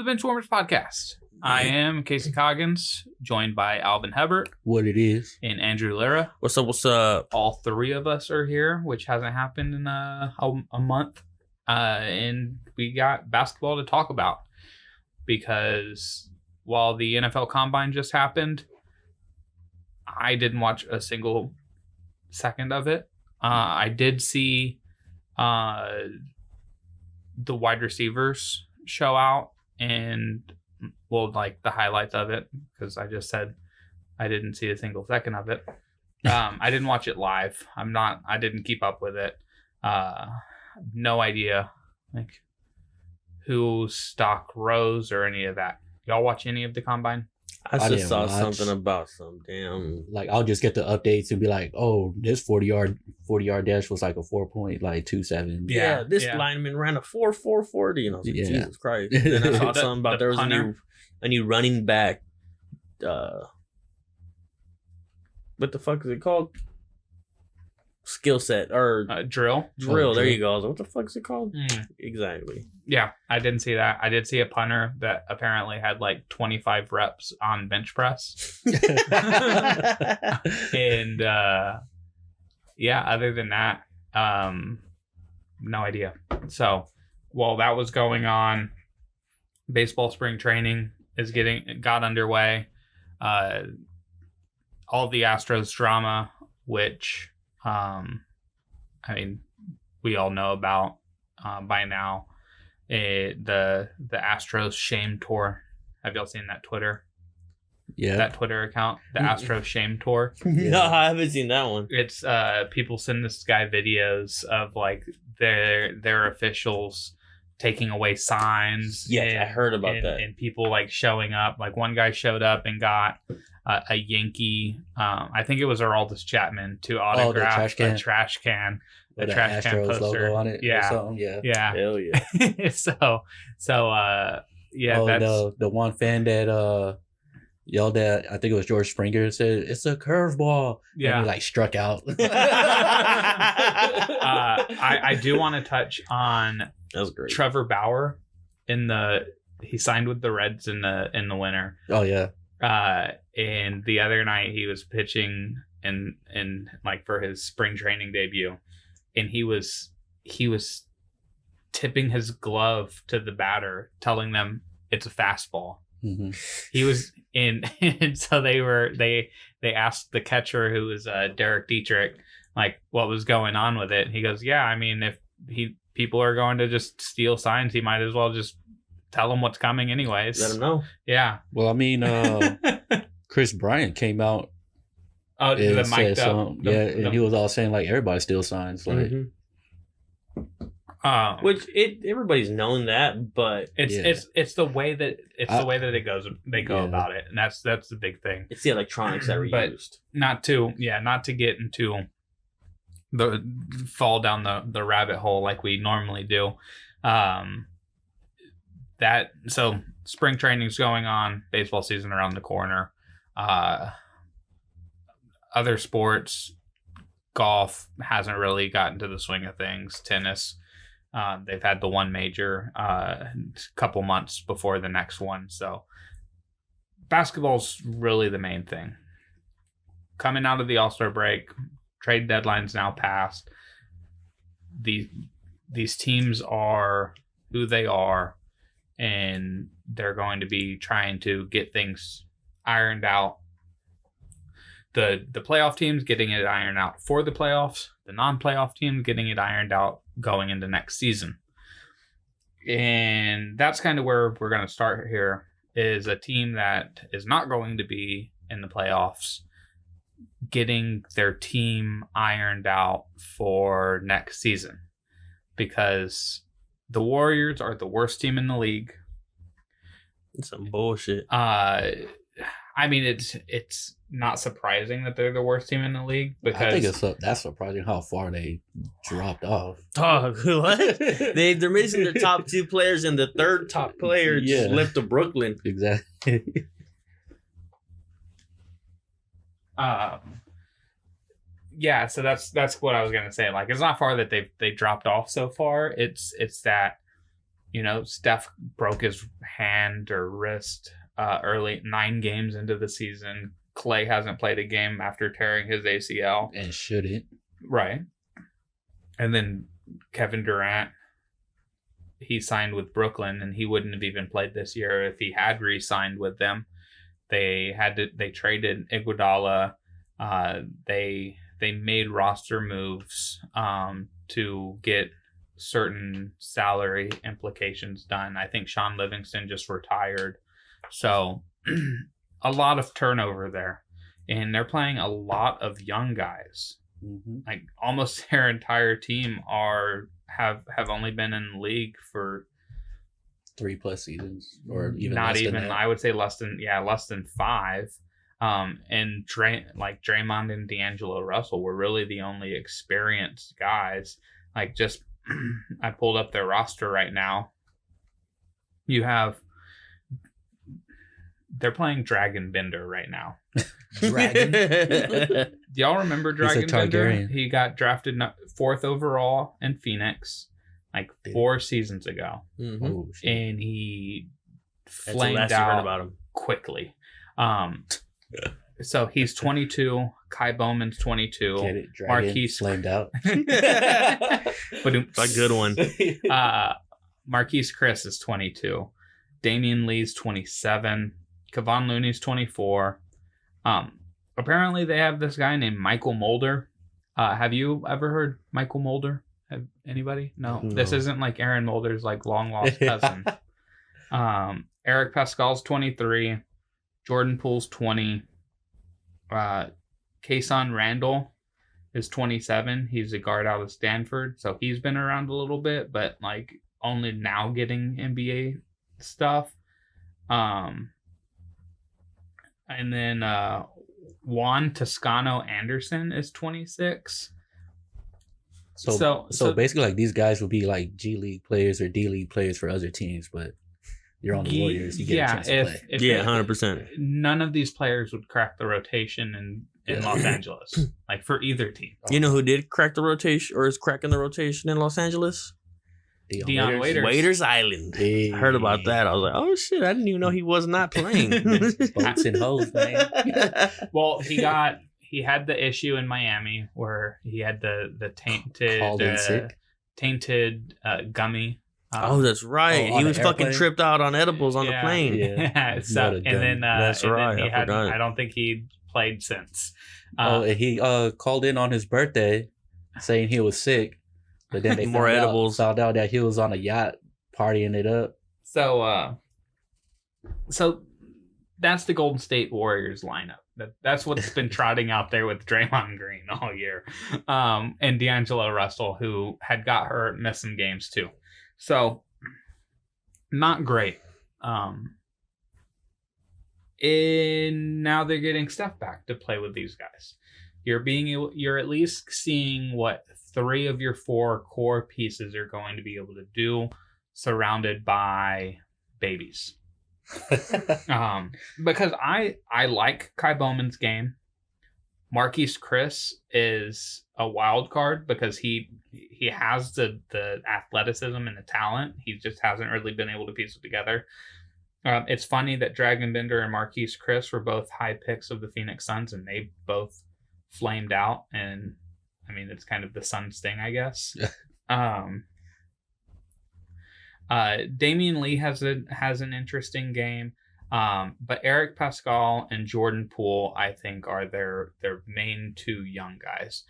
Benchwarmers Podcast. I am Casey Coggins, joined by Alvin Hebert. What it is. And Andrew Lira. What's up, what's up? All three of us are here, which hasn't happened in a month. And we got basketball to talk about. Because while the NFL Combine just happened, I didn't watch a single second of it. I did see the wide receivers show out and the highlights of it, because I just said I didn't see a single second of it. I didn't watch it live. I didn't keep up with it. No idea whose stock rose or any of that. Y'all watch any of the Combine? I just saw something about some damn. I'll just get the updates and be like, oh, this 40-yard dash was like a 4.27. Yeah, this lineman ran a 4.40, and I was like, Jesus Christ. Then I saw something about there was a new running back. What the fuck is it called? Skill set or drill. There you go. What the fuck is it called? Exactly. Yeah, I didn't see that. I did see a punter that apparently had 25 reps on bench press. And other than that, no idea. So while that was going on, baseball spring training got underway. All the Astros drama, which we all know about by now. The Astros shame tour. Have y'all seen that Twitter? Yeah. That Twitter account, the Astros shame tour. No, I haven't seen that one. It's people send this guy videos of their officials taking away signs. Yeah, I heard about that. And people showing up. One guy showed up and got a Yankee. I think it was Aroldis Chapman to autograph a trash can. The trash can Astros poster logo on it. Yeah. Yeah. Hell yeah. The one fan that yelled at, I think it was George Springer, said it's a curveball. Yeah. And he struck out. I do want to touch on that was great. Trevor Bauer he signed with the Reds in the winter. Oh yeah. And the other night he was pitching in for his spring training debut, and he was tipping his glove to the batter, telling them it's a fastball. Mm-hmm. He was in, and so they asked the catcher, who was Derek Dietrich, what was going on with it. He goes, yeah, if people are going to just steal signs, he might as well just tell them what's coming anyways. Let them know. Yeah. Well, Chris Bryant came out. Oh, the mic'd up. And he was all saying everybody steals signs. Which everybody's known that, but it's the way that it goes. They go about it, and that's the big thing. It's the electronics that are used. Not to get into the fall down the rabbit hole like we normally do. So spring training's going on, baseball season around the corner. Other sports, golf hasn't really gotten to the swing of things. Tennis, they've had the one major a couple months before the next one. So basketball's really the main thing. Coming out of the All-Star break, trade deadline's now passed. These teams are who they are, and they're going to be trying to get things ironed out. The playoff teams getting it ironed out for the playoffs. The non-playoff teams getting it ironed out going into next season. And that's kind of where we're going to start here, is a team that is not going to be in the playoffs getting their team ironed out for next season. Because the Warriors are the worst team in the league. It's some bullshit. It's not surprising that they're the worst team in the league, because I think that's surprising how far they dropped off. What? They're missing their top two players, and the third top player just left to Brooklyn. Exactly. So that's what I was gonna say. It's not far that they dropped off so far. It's that Steph broke his hand or wrist early 9 games into the season. Clay hasn't played a game after tearing his ACL. And shouldn't. Right. And then Kevin Durant, he signed with Brooklyn, and he wouldn't have even played this year if he had re-signed with them. They traded Iguodala. They made roster moves to get certain salary implications done. I think Sean Livingston just retired. So a lot of turnover there. And they're playing a lot of young guys. Mm-hmm. Like almost their entire team have only been in the league for 3+ seasons, or even not less even than that. I would say less than 5. And Draymond and D'Angelo Russell were really the only experienced guys. Like, just I pulled up their roster right now. They're playing Dragon Bender right now. Dragon. Do y'all remember Dragon Bender? Targaryen. He got drafted 4th overall in Phoenix like 4 seasons ago. Mm-hmm. Oh, shit. And he That's the flamed last you heard out about him. quickly. So he's 22. Kai Bowman's 22. Get it? Dragon Marquise flamed out. But It's a good one. Marquise Chris is 22. Damian Lee's 27. Kevon Looney's 24. Apparently they have this guy named Michael Mulder. Have you ever heard Michael Mulder? Anybody? No. This isn't like Aaron Mulder's like long lost cousin. Eric Pascal's 23. Jordan Poole's 20. Kason Randall is 27. He's a guard out of Stanford, so he's been around a little bit, but like only now getting NBA stuff. And then Juan Toscano Anderson is 26. So basically, like, these guys will be like G League players or D League players for other teams, but you're on the Warriors, you get a chance to play. Yeah, 100%. None of these players would crack the rotation in Los Angeles, like for either team. You know who did crack the rotation or is cracking the rotation in Los Angeles? Dion Waiters. Waiters Island. Hey. I heard about that. I was like, oh shit, I didn't even know he was not playing. Boats and hoes, man. Well, he had the issue in Miami where he had the tainted gummy. Oh, that's right. He was fucking airplane? tripped out on edibles on the plane. Yeah. So, and then That's right. I forgot. I don't think he played since. He called in on his birthday saying he was sick, but then they More edibles. found out that he was on a yacht partying it up. So that's the Golden State Warriors lineup. That's what's been trotting out there with Draymond Green all year, and D'Angelo Russell, who had got hurt, missed some games too. So not great. And now they're getting Steph back to play with these guys. You're at least seeing what 3 of your 4 core pieces are going to be able to do, surrounded by babies. Because I like Kai Bowman's game. Marquise Chris is a wild card because he has the athleticism and the talent. He just hasn't really been able to piece it together. It's funny that Dragon Bender and Marquise Chris were both high picks of the Phoenix Suns, and they both flamed out. And I mean, it's kind of the Suns thing, I guess. Damian Lee has an interesting game. But Eric Pascal and Jordan Poole, I think, are their main 2 young guys.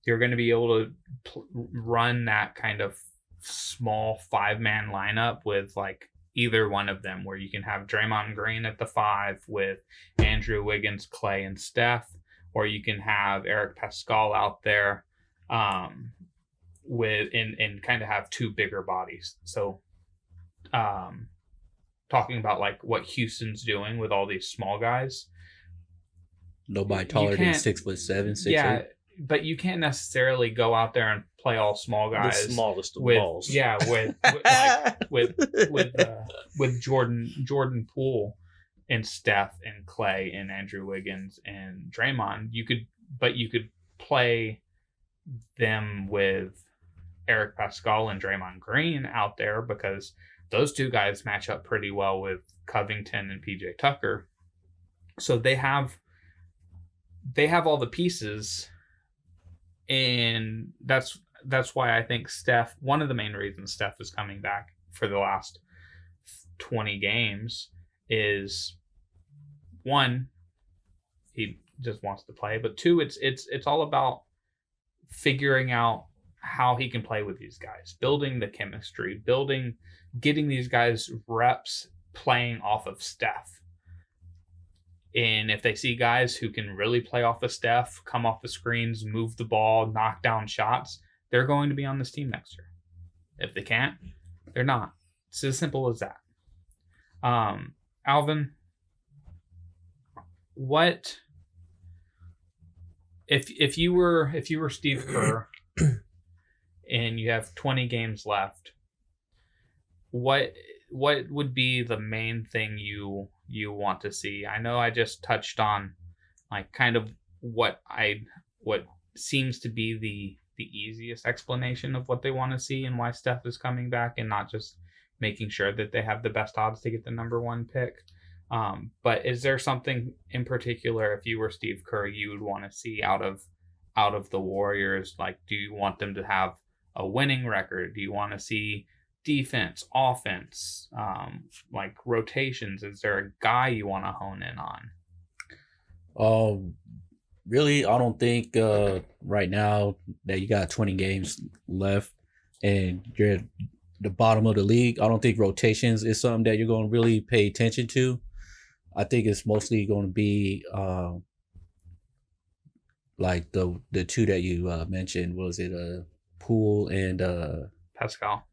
You're going to be able to run that kind of small 5-man lineup with like either one of them, where you can have Draymond Green at the 5 with Andrew Wiggins, Clay, and Steph, or you can have Eric Pascal out there with and kind of have 2 bigger bodies. So talking about like what Houston's doing with all these small guys. Nobody taller than 6'7", 6'8". Yeah, but you can't necessarily go out there and play all small guys. The smallest of with balls. Yeah, with Jordan Poole and Steph and Clay and Andrew Wiggins and Draymond. You could play them with Eric Pascal and Draymond Green out there because those two guys match up pretty well with Covington and PJ Tucker. So they have all the pieces, and that's why I think Steph, one of the main reasons Steph is coming back for the last 20 games is, one, he just wants to play, but two, it's all about figuring out how he can play with these guys, building the chemistry, getting these guys reps playing off of Steph. And if they see guys who can really play off of Steph, come off the screens, move the ball, knock down shots, they're going to be on this team next year. If they can't, they're not. It's as simple as that. Alvin, what if you were Steve Kerr and you have 20 games left, what would be the main thing you want to see? I know I just touched on like kind of what seems to be the easiest explanation of what they want to see and why Steph is coming back, and not just making sure that they have the best odds to get the number one pick. But is there something in particular, if you were Steve Kerr, you would want to see out of the Warriors? Like, do you want them to have a winning record? Do you want to see defense, offense, like rotations? Is there a guy you want to hone in on? Really, I don't think right now that you got 20 games left and you're at the bottom of the league, I don't think rotations is something that you're going to really pay attention to. I think it's mostly going to be like the two that you mentioned. Was it Poole and Pascal?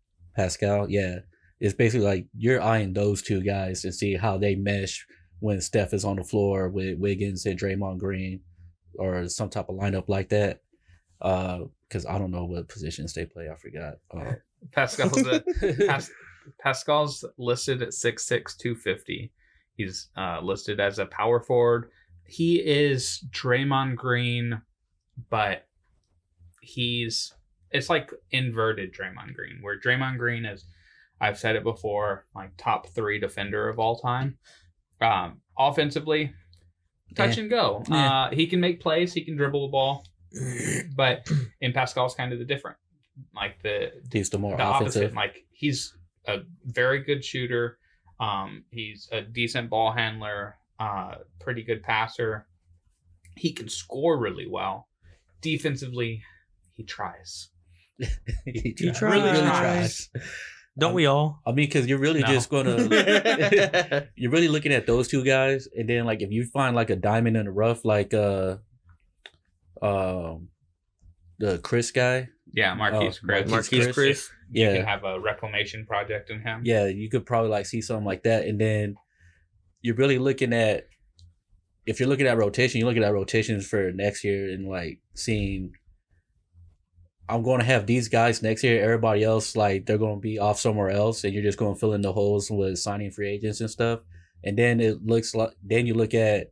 Yeah. It's basically like you're eyeing those two guys and see how they mesh when Steph is on the floor with Wiggins and Draymond Green or some type of lineup like that. Because I don't know what positions they play. I forgot. Pascal's listed at 6'6", 250. He's listed as a power forward. He is Draymond Green, but it's like inverted Draymond Green, where Draymond Green is, I've said it before, like top 3 defender of all time. Offensively, touch and go. Yeah. He can make plays. He can dribble the ball. But in Pascal's kind of the different. Like he's the more offensive. offensive. Like he's a very good shooter. He's a decent ball handler, pretty good passer. He can score really well. Defensively, he tries. he really tries. Don't we all? I mean, because you're really just gonna you're really looking at those two guys, and then like if you find like a diamond in the rough, like the Chris guy. Yeah, Marquise Chris. You can have a reclamation project in him. Yeah, you could probably like see something like that, and then you're really looking at, if you're looking at rotation, you're looking at rotations for next year and like seeing, I'm going to have these guys next year. Everybody else, like they're going to be off somewhere else, and you're just going to fill in the holes with signing free agents and stuff. And then it looks like, then you look at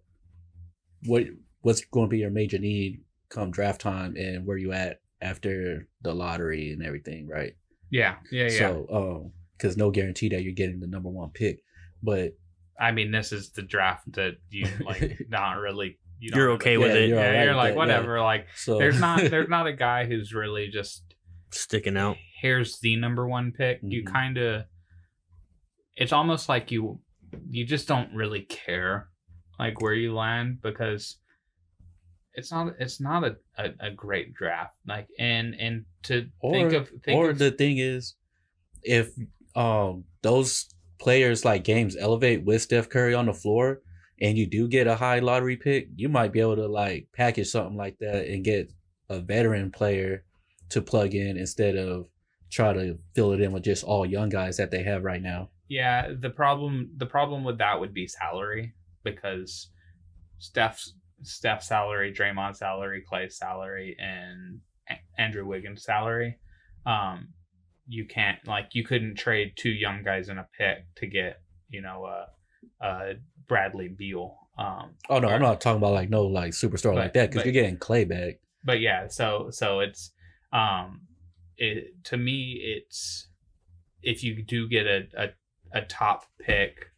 what's going to be your major need come draft time and where you at after the lottery and everything, right? Yeah. So, because no guarantee that you're getting the number one pick, but I mean, this is the draft that you like not really. You're okay with it. You're like whatever. Yeah. Like so, there's not a guy who's really just sticking out. Here's the number one pick. Mm-hmm. You kind of. It's almost like you just don't really care, like where you land, because it's not a great draft. Like and the thing is, if those players like games elevate with Steph Curry on the floor, and you do get a high lottery pick, you might be able to like package something like that and get a veteran player to plug in instead of try to fill it in with just all young guys that they have right now. Yeah, the problem with that would be salary, because Steph's salary, Draymond's salary, Clay's salary, and Andrew Wiggins' salary. You can't, like, you couldn't trade 2 young guys in a pick to get, Bradley Beal. I'm not talking about like no like superstar like that, because you're getting Clay back. But yeah, so it's to me if you do get a top pick,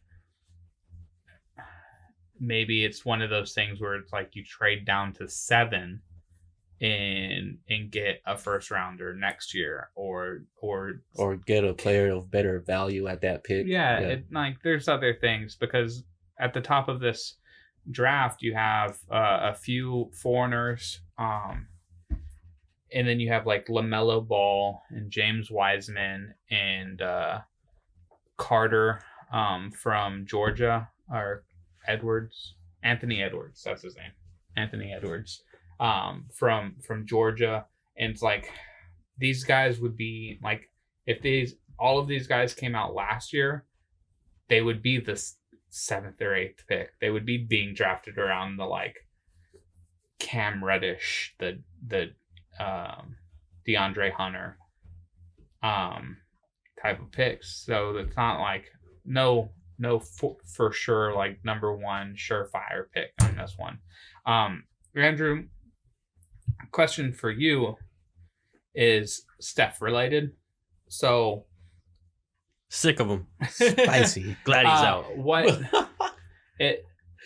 maybe it's one of those things where it's like you trade down to 7 and get a first rounder next year, or get a player of better value at that pick. Like there's other things, because at the top of this draft you have a few foreigners, and then you have like LaMelo Ball and James Wiseman and Carter from Georgia, or Anthony Edwards, that's his name, Anthony Edwards, from Georgia. And it's like, these guys would be like, if all of these guys came out last year, they would be the 7th or 8th pick. They would be being drafted around the like Cam Reddish, the DeAndre Hunter type of picks. So it's not like no for sure like number one surefire pick on this one. Andrew, question for you is Steph related. So sick of him. Spicy. Glad he's out.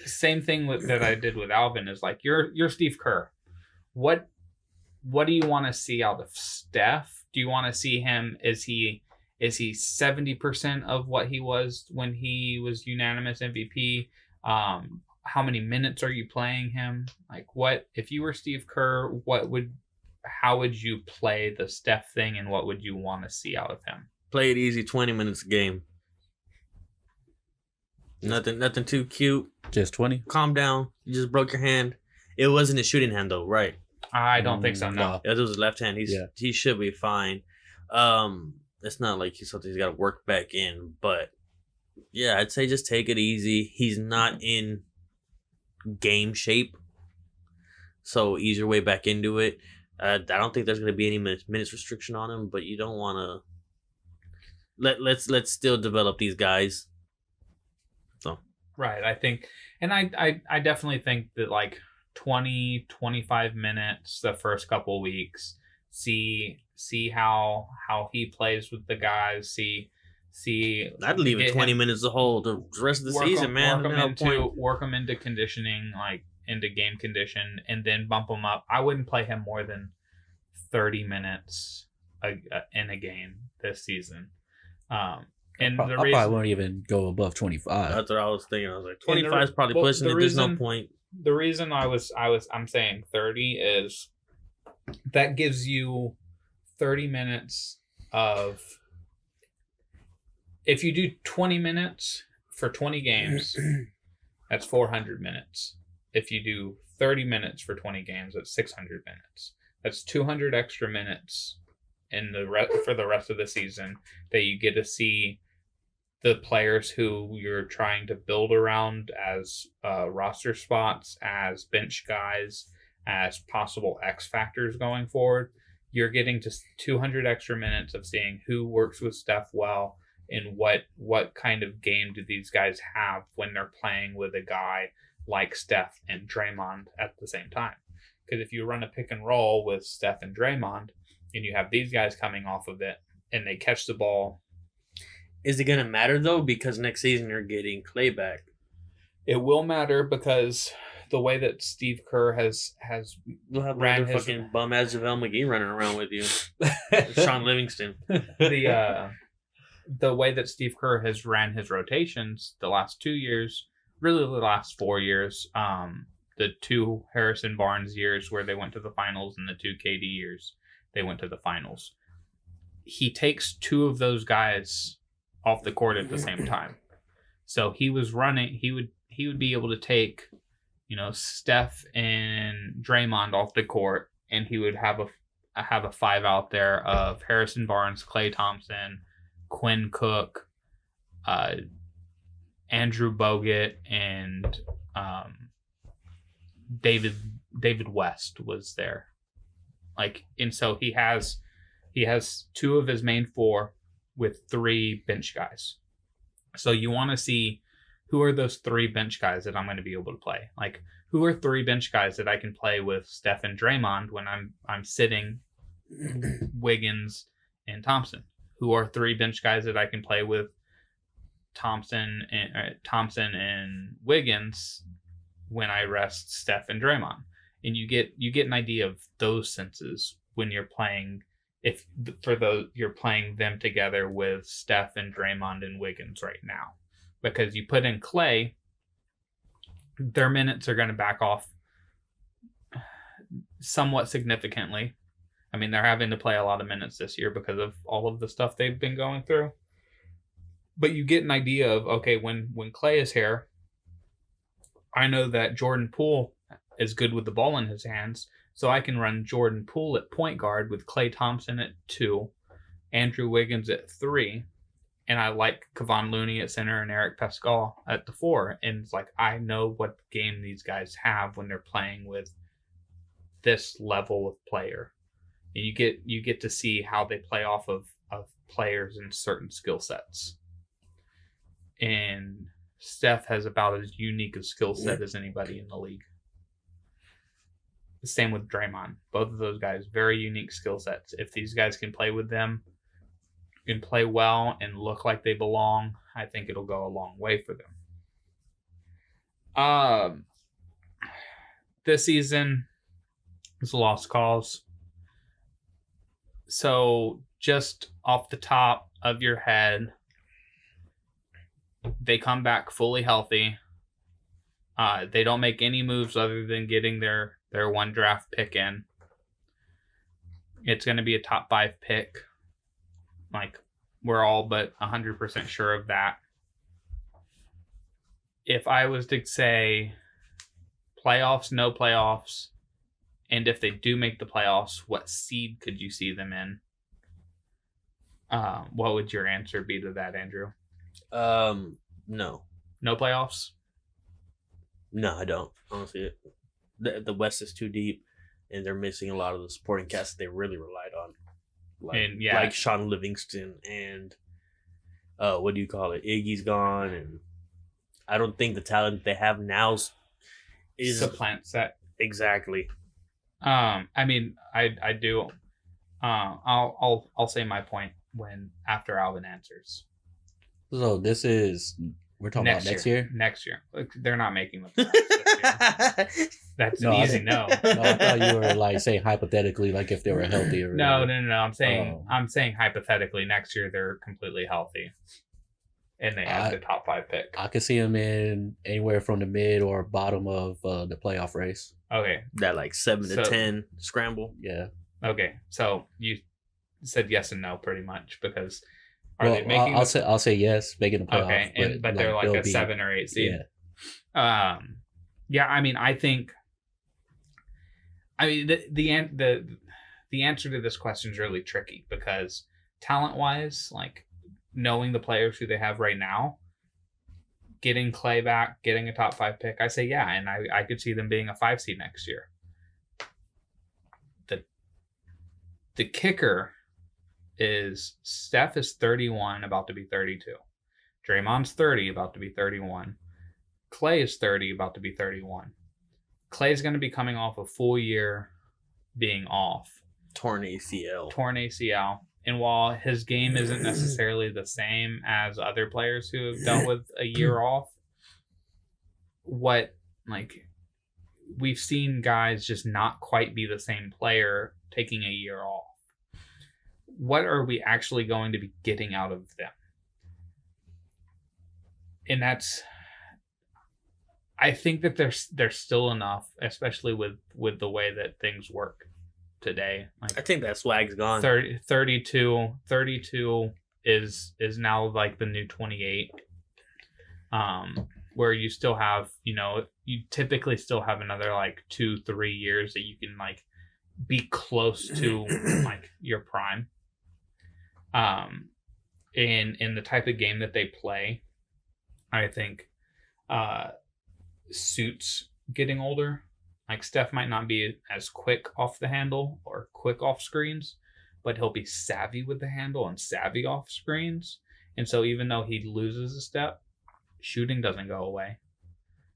Same thing that I did with Alvin is like, you're Steve Kerr. What do you want to see out of Steph? Do you want to see him? Is he 70% of what he was when he was unanimous MVP? How many minutes are you playing him? Like, what if you were Steve Kerr? How would you play the Steph thing, and what would you want to see out of him? Play it easy, 20 minutes a game. Nothing too cute. Just 20. Calm down. You just broke your hand. It wasn't his shooting hand though, right? I don't think so. No, it was his left hand. He should be fine. It's not like he's something he's got to work back in, but yeah, I'd say just take it easy. He's not in game shape, so ease your way back into it. I don't think there's going to be any minutes restriction on him, but you don't want to. Let's still develop these guys. So right, I think, and I definitely think that like 20-25 minutes the first couple weeks, see how he plays with the guys, see I'd leave it 20 minutes the rest of the season, man. Work him into conditioning, like into game condition, and then bump him up. I wouldn't play him more than 30 minutes in a game this season. And I probably won't even go above 25. That's what I was thinking. I was like, 25 is probably pushing it. There's no point. The reason I'm saying 30 is that gives you 30 minutes of, if you do 20 minutes for 20 games, that's 400 minutes. If you do 30 minutes for 20 games, that's 600 minutes. That's 200 extra minutes for the rest of the season that you get to see the players who you're trying to build around as roster spots, as bench guys, as possible X factors going forward. You're getting to 200 extra minutes of seeing who works with Steph well, and what kind of game do these guys have when they're playing with a guy like Steph and Draymond at the same time. Because if you run a pick and roll with Steph and Draymond, and you have these guys coming off of it, and they catch the ball. Is it going to matter, though? Because next season you're getting Clay back. It will matter, because the way that Steve Kerr has you'll have ran his fucking bum ass JaVale McGee running around with you. Sean Livingston. The way that Steve Kerr has ran his rotations the last 2 years, really the last 4 years, the 2 Harrison Barnes years where they went to the finals, and the 2 KD years they went to the finals. He takes 2 of those guys off the court at the same time. So he was running, he would be able to take, Steph and Draymond off the court, and he would have a 5 out there of Harrison Barnes, Klay Thompson, Quinn Cook, Andrew Bogut, and David West was there. And so he has 2 of his main 4 with 3 bench guys. So you want to see who are those 3 bench guys that I'm going to be able to play. Like, who are 3 bench guys that I can play with Steph and Draymond when I'm sitting Wiggins and Thompson? who are 3 bench guys that I can play with Thompson and Wiggins when I rest Steph and Draymond. And you get an idea of those senses when you're playing, you're playing them together with Steph and Draymond and Wiggins right now. Because you put in Clay, their minutes are going to back off somewhat significantly. I mean, they're having to play a lot of minutes this year because of all of the stuff they've been going through. But you get an idea of, okay, when Clay is here, I know that Jordan Poole is good with the ball in his hands, so I can run Jordan Poole at point guard with Klay Thompson at 2, Andrew Wiggins at 3, and I like Kevon Looney at center and Eric Pascal at the 4. And it's like, I know what game these guys have when they're playing with this level of player. And you get to see how they play off of players in certain skill sets. And Steph has about as unique a skill set as anybody in the league. The same with Draymond. Both of those guys, very unique skill sets. If these guys can play with them and play well and look like they belong, I think it'll go a long way for them. This season is a lost cause. So just off the top of your head, they come back fully healthy. They don't make any moves other than getting their 1 draft pick in. It's going to be a top 5 pick. Like, we're all but 100% sure of that. If I was to say playoffs, no playoffs, and if they do make the playoffs, what seed could you see them in? What would your answer be to that, Andrew? No. No playoffs? No, I don't. Honestly, the West is too deep, and they're missing a lot of the supporting cast that they really relied on. Like Sean Livingston and what do you call it? Iggy's gone, and I don't think the talent they have now is supplants that. Exactly. I mean, I do. I'll say my point after Alvin answers. So we're talking about next year? Next year. Like, they're not making the playoffs this year. That's an easy no. No, I thought you were like saying hypothetically, like if they were healthy or No. I'm saying hypothetically next year they're completely healthy. And they have the top 5 pick. I could see them in anywhere from the mid or bottom of the playoff race. Okay. That like 7 to 10 scramble. Yeah. Okay. So you said yes and no pretty much because they making I'll say yes, making the playoff. Okay, but they're like a 7 or 8 seed. Yeah. Yeah, I mean, I think the answer to this question is really tricky because talent-wise, like knowing the players who they have right now, getting Clay back, getting a top 5 pick, I say yeah, and I could see them being a 5 seed next year. The kicker is Steph is 31, about to be 32. Draymond's 30, about to be 31. Clay is 30, about to be 31. Clay's going to be coming off a full year being off. Torn ACL. And while his game isn't necessarily the same as other players who have dealt with a year off, we've seen guys just not quite be the same player taking a year off. What are we actually going to be getting out of them? And I think that there's still enough, especially with the way that things work today. Like, I think that swag's gone. 32 is now like the new 28. Where you still have, you typically still have another like 2-3 years that you can like be close to like your prime. In the type of game that they play, I think suits getting older. Like Steph might not be as quick off the handle or quick off screens, but he'll be savvy with the handle and savvy off screens. And so even though he loses a step, shooting doesn't go away.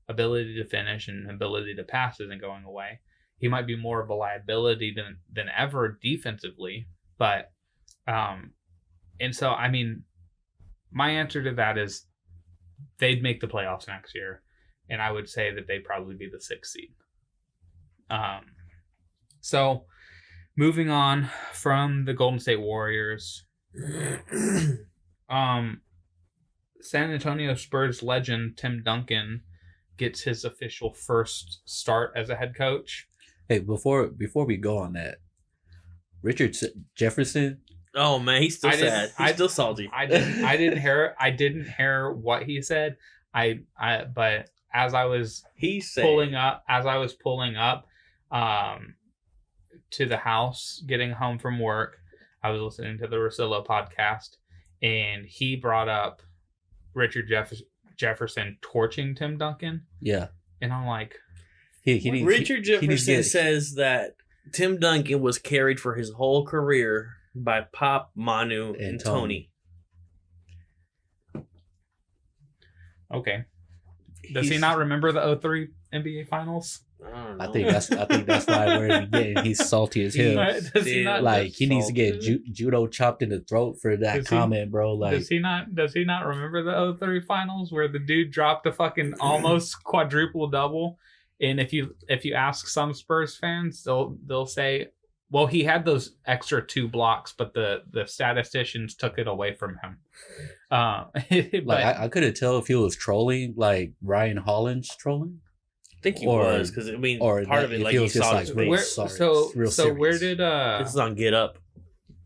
Ability to finish and ability to pass isn't going away. He might be more of a liability than ever defensively, but And so, I mean, my answer to that is they'd make the playoffs next year, and I would say that they'd probably be the 6th seed. So moving on from the Golden State Warriors, San Antonio Spurs legend Tim Duncan gets his official first start as a head coach. Hey, before we go on that, Richard Jefferson. Oh man, he's still sad. He's still salty. I didn't hear what he said. But as I was pulling up to the house, getting home from work, I was listening to the Rosillo podcast, and he brought up Richard Jefferson torching Tim Duncan. Yeah, and I'm like, Richard Jefferson says that Tim Duncan was carried for his whole career by Pop, Manu, and Tony. Okay. Does he not remember the 2003 NBA Finals? I think that's why we're getting. He's salty as hell. He needs to get judo chopped in the throat for that comment, bro. Like, does he not remember the 2003 Finals where the dude dropped a fucking almost quadruple double? And if you ask some Spurs fans, they'll say, well, he had those extra 2 blocks, but the statisticians took it away from him. I couldn't tell if he was trolling, like Ryan Hollins trolling. I think he was, because part of it, like, he saw his face. So where did this is on Get Up?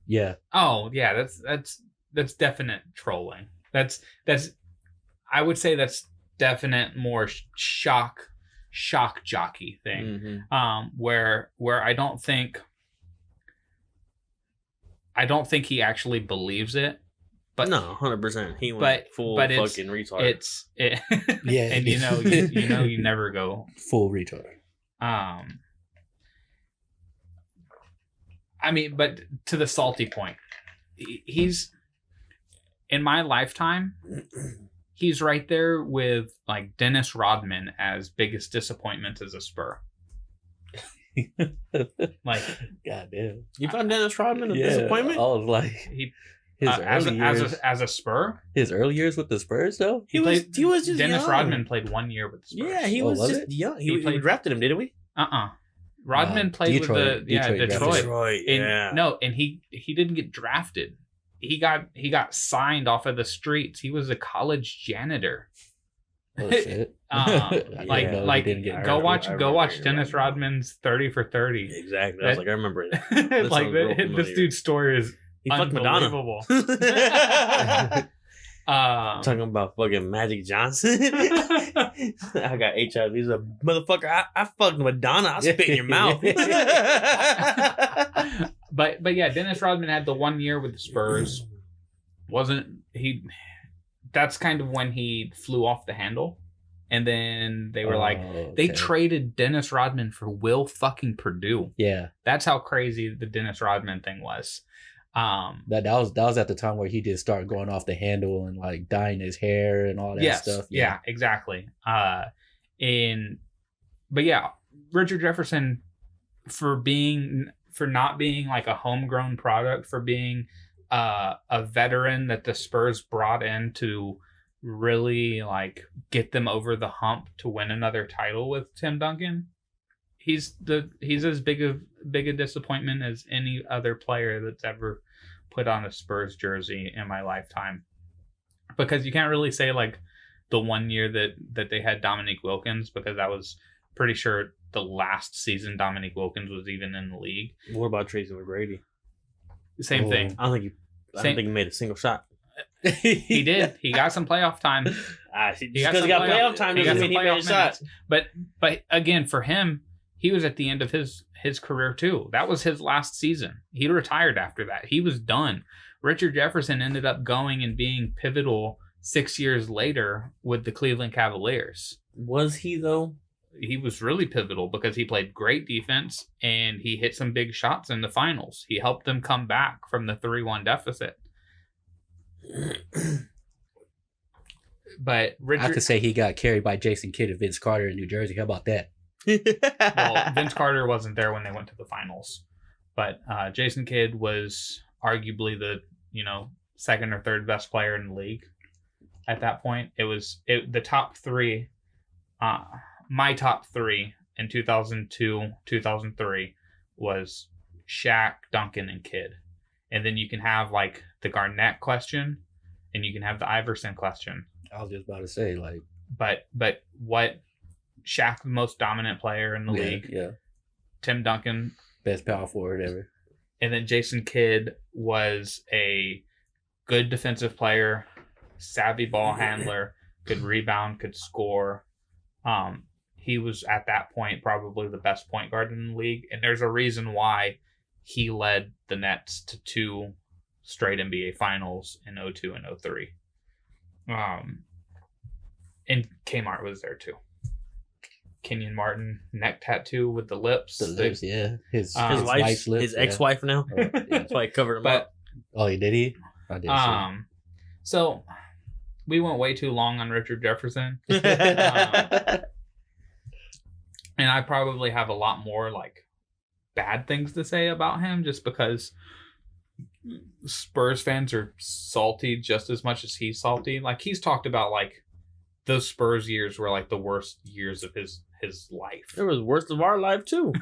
Yeah. Oh yeah, that's definite trolling. That's I would say that's definite more shock jockey thing. Mm-hmm. Where I don't think he actually believes it. But no, 100%. He went full fucking retard. Yeah, and you never go full retard. I mean, but to the salty point, he's in my lifetime, he's right there with like Dennis Rodman as biggest disappointment as a Spur. Like, goddamn, you found Dennis Rodman a disappointment? I was like, as a Spur. His early years with the Spurs, though, he was just Dennis young. Rodman played 1 year with the Spurs. Yeah, he was just young. We drafted him, didn't we? Rodman played Detroit, with Detroit. And he didn't get drafted. He got signed off of the streets. He was a college janitor. Oh shit! Go watch Dennis Rodman's 30 for 30. Exactly. I was like, I remember it. Like this dude's story is he fucked Madonna. Talking about fucking Magic Johnson. I got HIV. He's a motherfucker. I fucked Madonna. I'll spit in your mouth. But yeah, Dennis Rodman had the 1 year with the Spurs. Wasn't he? That's kind of when he flew off the handle. And then they were they traded Dennis Rodman for Will fucking Purdue. Yeah. That's how crazy the Dennis Rodman thing was. That was at the time where he did start going off the handle and like dyeing his hair and all that stuff. Yeah, exactly. But yeah, Richard Jefferson for not being like a homegrown product, for being a veteran that the Spurs brought in to really like get them over the hump to win another title with Tim Duncan. He's as big a disappointment as any other player that's ever put on a Spurs jersey in my lifetime. Because you can't really say like the 1 year that they had Dominique Wilkins, because that was pretty sure the last season Dominique Wilkins was even in the league. What about Tracy McGrady? Same thing. I don't think he made a single shot. He did. He got some playoff time. Because he got playoff time doesn't mean he made a shot. But again, for him, he was at the end of his career too. That was his last season. He retired after that. He was done. Richard Jefferson ended up going and being pivotal 6 years later with the Cleveland Cavaliers. Was he though? He was really pivotal because he played great defense and he hit some big shots in the finals. He helped them come back from the 3-1 deficit. But I could say he got carried by Jason Kidd and Vince Carter in New Jersey. How about that? Well, Vince Carter wasn't there when they went to the finals, but Jason Kidd was arguably the second or third best player in the league at that point. The top three, my top three in 2002, 2003 was Shaq, Duncan, and Kidd. And then you can have like the Garnett question and you can have the Iverson question. I was just about to say, like, but what Shaq, the most dominant player in the league. Yeah. Tim Duncan, best power forward ever. And then Jason Kidd was a good defensive player, savvy ball handler, could rebound, could score. He was at that point probably the best point guard in the league, and there's a reason why he led the Nets to 2 straight NBA Finals in 2002 and 2003. And Kmart was there too. Kenyon Martin neck tattoo with the lips. The lips, yeah. His wife's lips, his ex-wife now. Yeah. That's why he covered him up. Oh, did he? I did. So we went way too long on Richard Jefferson. And I probably have a lot more like bad things to say about him just because Spurs fans are salty just as much as he's salty. Like he's talked about like those Spurs years were like the worst years of his life. It was worst of our life too.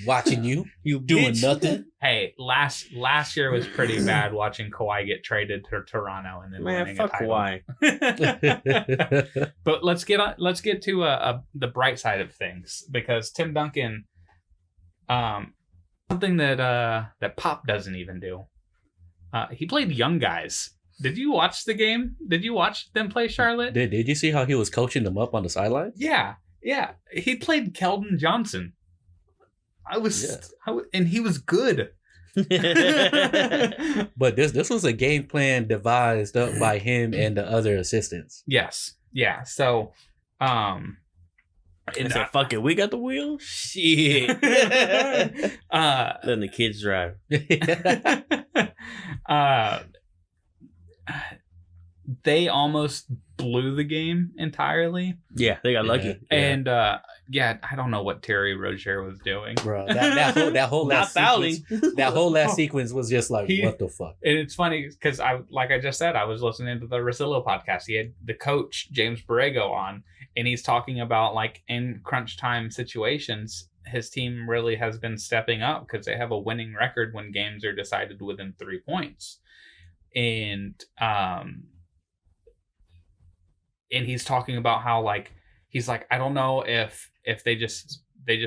watching you doing bitch. nothing. Hey, last year was pretty bad watching Kawhi get traded to Toronto and then winning fuck a title. Kawhi. But let's get to the bright side of things because Tim Duncan, something that Pop doesn't even do. He played young guys. Did you watch the game? Did you watch them play Charlotte? Did you see how he was coaching them up on the sideline? Yeah. He played Keldon Johnson. And he was good. But this was a game plan devised up by him and the other assistants. Yes. Yeah. So, and said, "Fuck it, we got the wheel." Shit. Letting the kids drive. They almost blew the game entirely. Yeah, they got lucky. And I don't know what Terry Rozier was doing, bro. That whole last sequence, that whole last sequence was just like, what the fuck? And it's funny because I just said, I was listening to the Rosillo podcast. He had the coach James Borrego on, and he's talking about like in crunch time situations, his team really has been stepping up because they have a winning record when games are decided within 3 points. And he's talking about how like he's like, I don't know if they just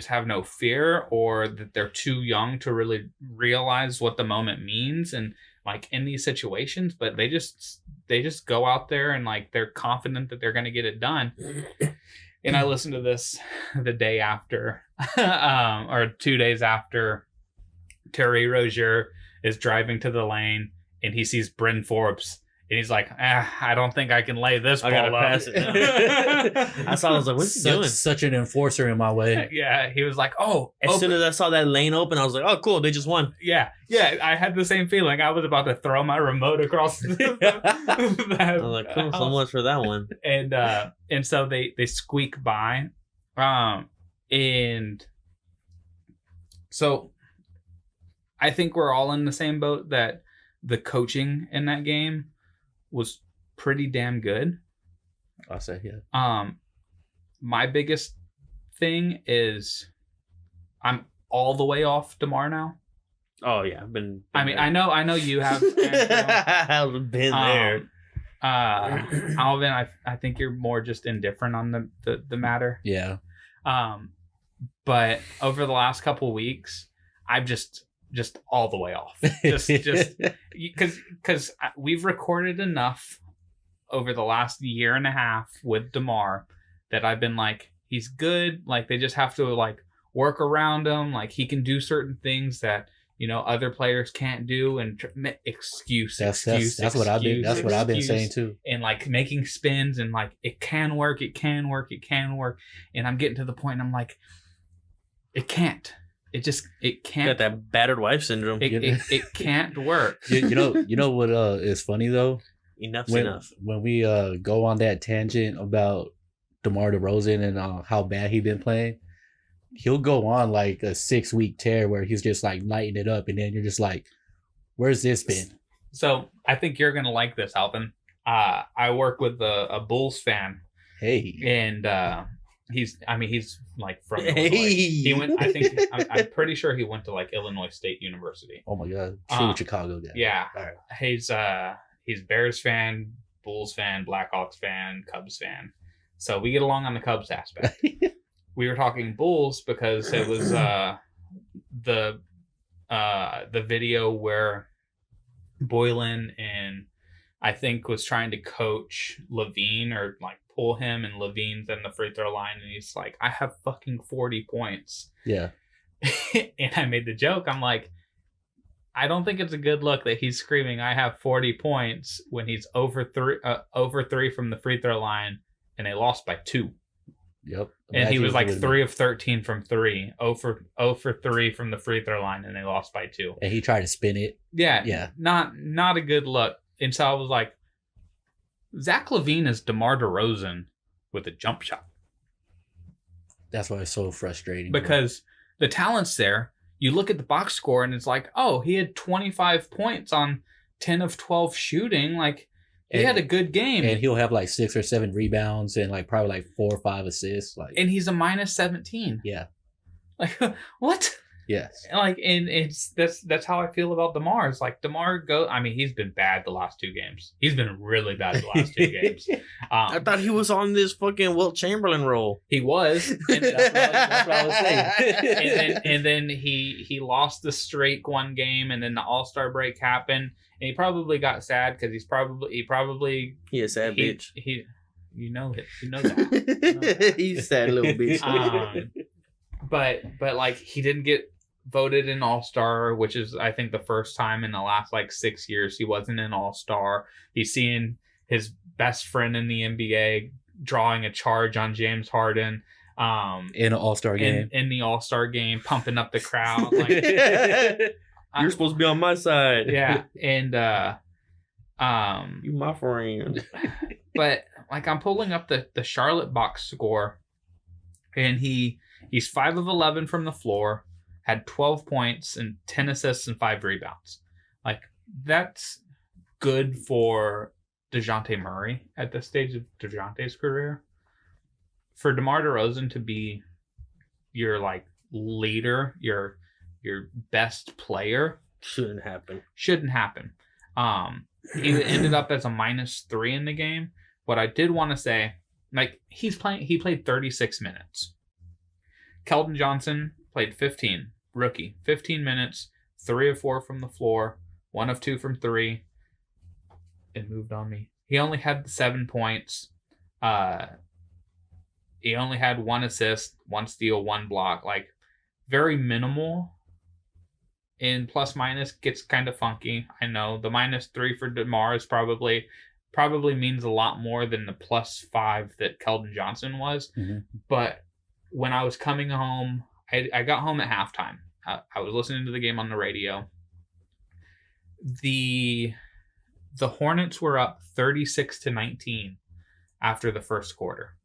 have no fear or that they're too young to really realize what the moment means and like in these situations, but they just go out there and like they're confident that they're going to get it done. And I listened to this the day after or 2 days after Terry Rozier is driving to the lane and he sees Bryn Forbes and he's like, I don't think I can lay this ball up. Pass it now. I saw. I was like, "What's he doing?" Such an enforcer in my way. Yeah, he was like, "Oh." As soon as I saw that lane open, I was like, "Oh, cool! They just won." Yeah. I had the same feeling. I was about to throw my remote across. I was like, "Cool, so much for that one." And so they squeak by, and so I think we're all in the same boat that the coaching in that game was pretty damn good. I'll say, yeah. My biggest thing is I'm all the way off DeMar now. Oh yeah, I've been I mean, there. I know you have. I've been there. Alvin, I think you're more just indifferent on the matter. Yeah. But over the last couple weeks, I've just all the way off. Just because we've recorded enough over the last year and a half with DeMar that I've been like, he's good. Like they just have to like work around him. Like he can do certain things that other players can't do. And excuse. That's what I've been saying too. And like making spins and like it can work. And I'm getting to the point. And I'm like, it can't. It can't. Got that battered wife syndrome. It can't work. You know what is funny though? Enough's enough. When we go on that tangent about DeMar DeRozan and how bad he's been playing, he'll go on like a 6-week tear where he's just like lighting it up, and then you're just like, "Where's this been? So I think you're gonna like this, Alvin. I work with a Bulls fan, Hey. and he's like from Illinois. Hey. He went. I'm pretty sure he went to like Illinois State University. Oh my God. True Chicago guy. Yeah. All right. He's Bears fan, Bulls fan, Blackhawks fan, Cubs fan. So we get along on the Cubs aspect. We were talking Bulls because it was the video where Boylan and I think was trying to coach Levine or like pull him, and Levine's in the free throw line and he's like, I have fucking 40 points. Yeah. And I made the joke. I'm like, I don't think it's a good look that he's screaming, I have 40 points when he's over three from the free throw line and they lost by 2. Yep. And he was like 3 of 13 from 3, 0 for 3 from the free throw line, and they lost by 2. And he tried to spin it. Yeah. Yeah. Not a good look. And so I was like, Zach LaVine is DeMar DeRozan with a jump shot. That's why it's so frustrating. Because the talent's there. You look at the box score and it's like, oh, he had 25 points on 10 of 12 shooting. Like, he had a good game. And he'll have like 6 or 7 rebounds and like probably like 4 or 5 assists. Like, and he's a minus 17. Yeah. Like, what? Yes. Like, and that's how I feel about DeMar. It's like DeMar he's been bad the last 2 games. He's been really bad the last 2 games. I thought he was on this fucking Wilt Chamberlain role. He was. And that's what I was saying. and then he lost the streak one game, and then the All-Star break happened, and he probably got sad because he a sad bitch. You know that. He's a sad little bitch. But like, he didn't get voted an All-Star, which is I think the first time in the last like 6 years he wasn't an All-Star. He's seeing his best friend in the NBA drawing a charge on James Harden in an All-Star game. In the All-Star game, pumping up the crowd. Like, you're supposed to be on my side. Yeah, and you my friend. But like, I'm pulling up the Charlotte box score, and he's 5 of 11 from the floor, had 12 points and 10 assists and 5 rebounds. Like, that's good for DeJounte Murray at this stage of DeJounte's career. For DeMar DeRozan to be your like leader, your best player, shouldn't happen. He ended up as a -3 in the game. What I did want to say, like, he played 36 minutes. Keldon Johnson played 15, rookie, 15 minutes, 3 of 4 from the floor, 1 of 2 from 3. It moved on me. He only had 7 points. He only had 1 assist, 1 steal, 1 block. Like, very minimal. In plus minus gets kind of funky. I know the -3 for DeMar is probably means a lot more than the +5 that Keldon Johnson was. Mm-hmm. But when I was coming home, I got home at halftime. I was listening to the game on the radio. The Hornets were up 36-19 after the first quarter.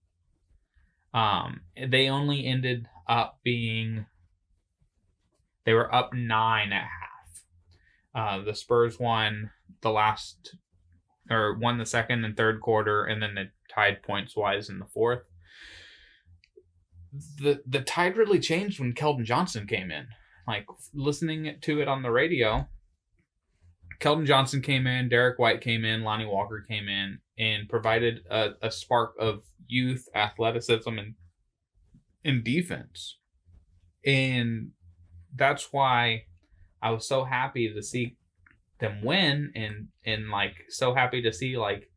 They only ended up being... They were up 9 at half. The Spurs won won the second and third quarter, and then they tied points-wise in the fourth. The tide really changed when Keldon Johnson came in. Like, listening to it on the radio, Keldon Johnson came in, Derek White came in, Lonnie Walker came in, and provided a spark of youth, athleticism, and defense. And that's why I was so happy to see them win, and like, so happy to see like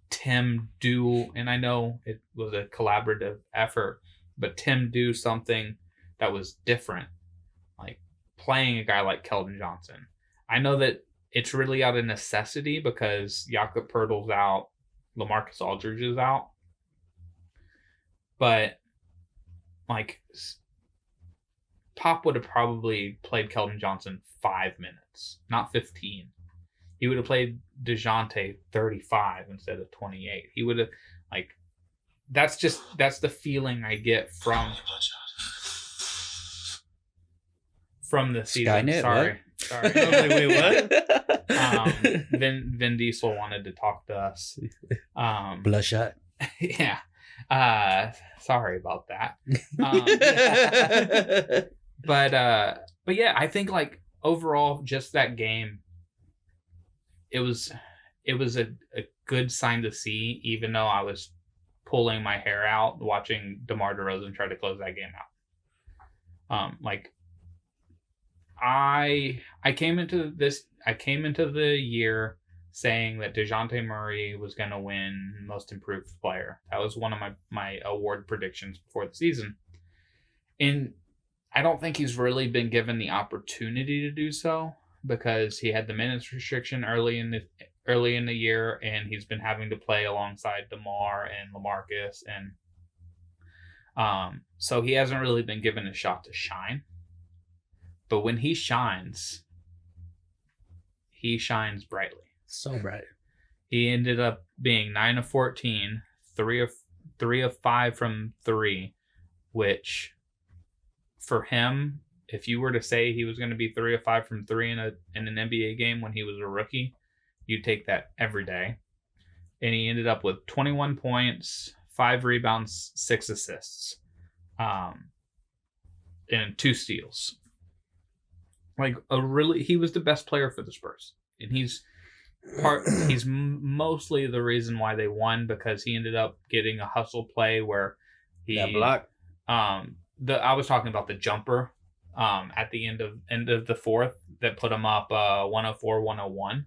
Tim do, and I know it was a collaborative effort, but Tim do something that was different, like playing a guy like Keldon Johnson. I know that it's really out of necessity because Jakob Poeltl's out, LaMarcus Aldridge is out, but like, Pop would have probably played Keldon Johnson 5 minutes, not 15. He would have played DeJounte 35 instead of 28. He would have, like, that's the feeling I get from the season. Skynet, Sorry. Sorry. I was like, wait, what? Vin Diesel wanted to talk to us. Bloodshot. Yeah. Sorry about that. But yeah, I think like overall, just that game, it was a good sign to see, even though I was pulling my hair out watching DeMar DeRozan try to close that game out. Like I came into the year saying that DeJounte Murray was going to win Most Improved Player. That was one of my award predictions before the season. And I don't think he's really been given the opportunity to do so because he had the minutes restriction early in the year, and he's been having to play alongside DeMar and LaMarcus, and so he hasn't really been given a shot to shine. But when he shines brightly. So bright. He ended up being 9 of 14, 3 of 5 from 3, which for him, if you were to say he was going to be 3 of 5 from 3 in an NBA game when he was a rookie, you'd take that every day. And he ended up with 21 points, 5 rebounds, 6 assists, and 2 steals. Like he was the best player for the Spurs, and he's mostly the reason why they won, because he ended up getting a hustle play where that block. I was talking about the jumper at the end of the fourth that put him up 104-101.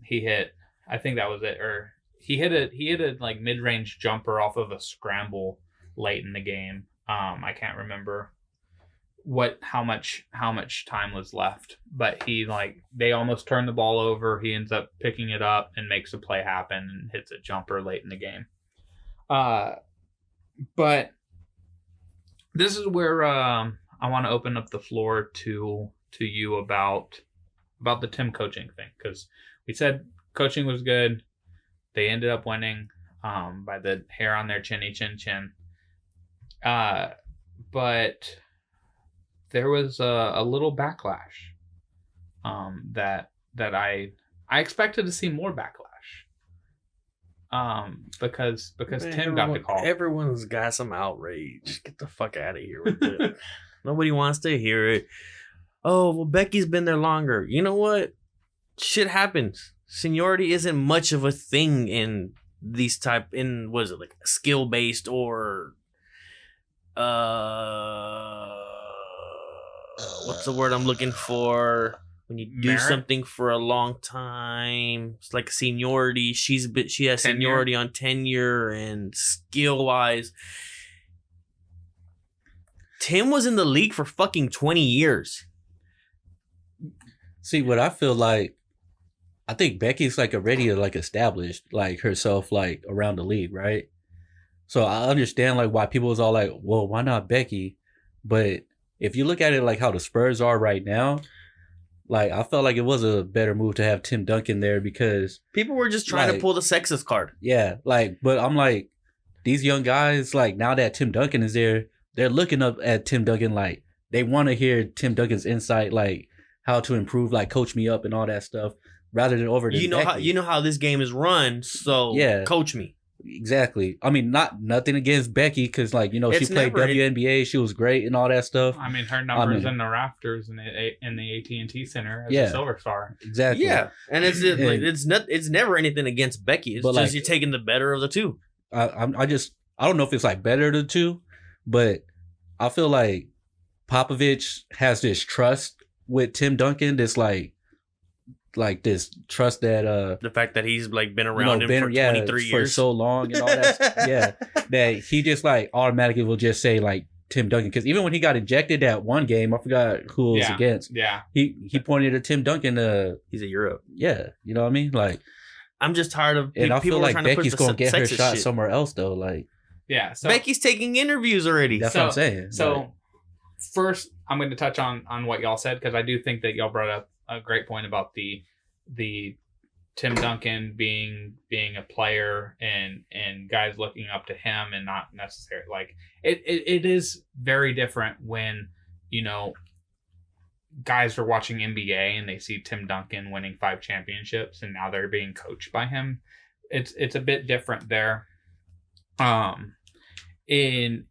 He hit, I think that was it, or he hit a like mid-range jumper off of a scramble late in the game. I can't remember how much time was left, but they almost turned the ball over. He ends up picking it up and makes a play happen and hits a jumper late in the game. But this is where I want to open up the floor to you about the Tim coaching thing, because we said coaching was good. They ended up winning by the hair on their chinny chin chin. But there was a little backlash that I expected to see more backlash. Because man, Tim got the call. Everyone's got some outrage. Get the fuck out of here with it. Nobody wants to hear it. Oh, well, Becky's been there longer. You know what? Shit happens. Seniority isn't much of a thing in these what is it, like skill based or what's the word I'm looking for? When you do something for a long time, it's like seniority. She has seniority on tenure and skill wise. Tim was in the league for fucking 20 years. See, what I feel like, I think Becky's like already like established like herself like around the league, right? So I understand like why people was all like, well, why not Becky? But if you look at it like how the Spurs are right now, like I felt like it was a better move to have Tim Duncan there, because people were just trying to pull the sexist card. Yeah, like, but I'm like, these young guys, like now that Tim Duncan is there, they're looking up at Tim Duncan, like they want to hear Tim Duncan's insight, like how to improve, like coach me up and all that stuff, rather than over to Becky. You know how this game is run, so yeah, coach me. Exactly. I mean, nothing against Becky, because like, you know, she played WNBA, she was great and all that stuff. I mean, her numbers in the rafters in the AT&T Center as a silver star. Exactly. Yeah, and it's never anything against Becky. It's just like, you're taking the better of the two. I don't know if it's like better of the two, but I feel like Popovich has this trust with Tim Duncan, this like this trust that the fact that he's like been around him for 23 years for so long and all that that he just like automatically will just say like Tim Duncan, because even when he got ejected that one game, I forgot who it was against. Yeah, he pointed to Tim Duncan. He's a Europe. Yeah, you know what I mean. Like, I'm just tired of and I feel like Becky's gonna get her shot shit somewhere else though. Like, yeah, so Becky's taking interviews already. That's what I'm saying. So first, I'm going to touch on what y'all said, because I do think that y'all brought up a great point about the Tim Duncan being a player and guys looking up to him and not necessarily like it is very different when, you know, guys are watching NBA and they see Tim Duncan winning 5 championships and now they're being coached by him. It's a bit different there. In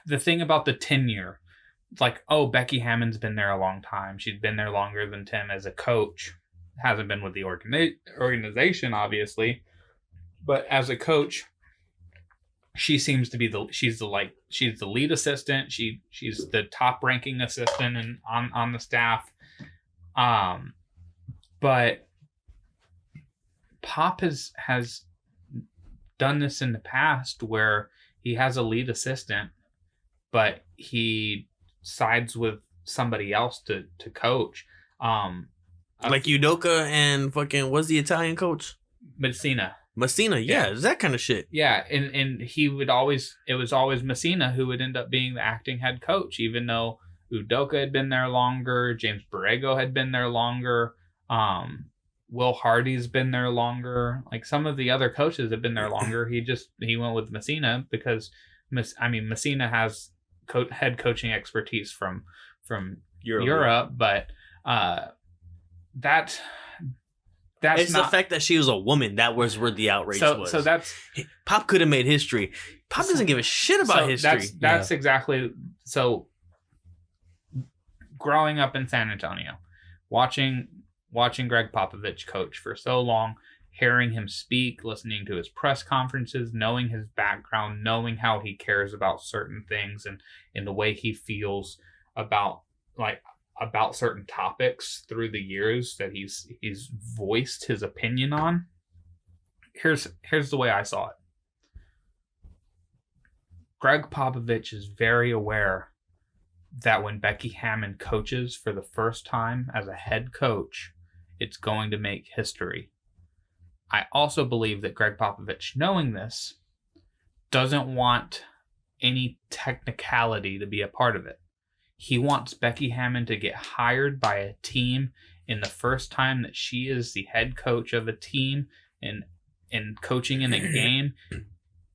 the thing about the tenure, it's like, oh, Becky Hammon's been there a long time. She's been there longer than Tim as a coach. Hasn't been with the organization, obviously, but as a coach, she seems to be she's the lead assistant. She's the top ranking assistant and on the staff. But Pop has done this in the past where he has a lead assistant, but he sides with somebody else to coach. Like Udoka and fucking, what's the Italian coach? Messina, yeah, it's that kind of shit. Yeah, and it was always Messina who would end up being the acting head coach, even though Udoka had been there longer, James Borrego had been there longer, Will Hardy's been there longer. Like some of the other coaches have been there longer. He went with Messina because Messina has head coaching expertise from Europe, but that's it's not the fact that she was a woman that was where the outrage was. So that's Pop could have made history. Pop doesn't give a shit about history. That's exactly so. Growing up in San Antonio, watching Greg Popovich coach for so long, hearing him speak, listening to his press conferences, knowing his background, knowing how he cares about certain things and in the way he feels about certain topics through the years that he's voiced his opinion on. Here's the way I saw it. Greg Popovich is very aware that when Becky Hammon coaches for the first time as a head coach, it's going to make history. I also believe that Greg Popovich, knowing this, doesn't want any technicality to be a part of it. He wants Becky Hammon to get hired by a team in the first time that she is the head coach of a team and coaching in a game.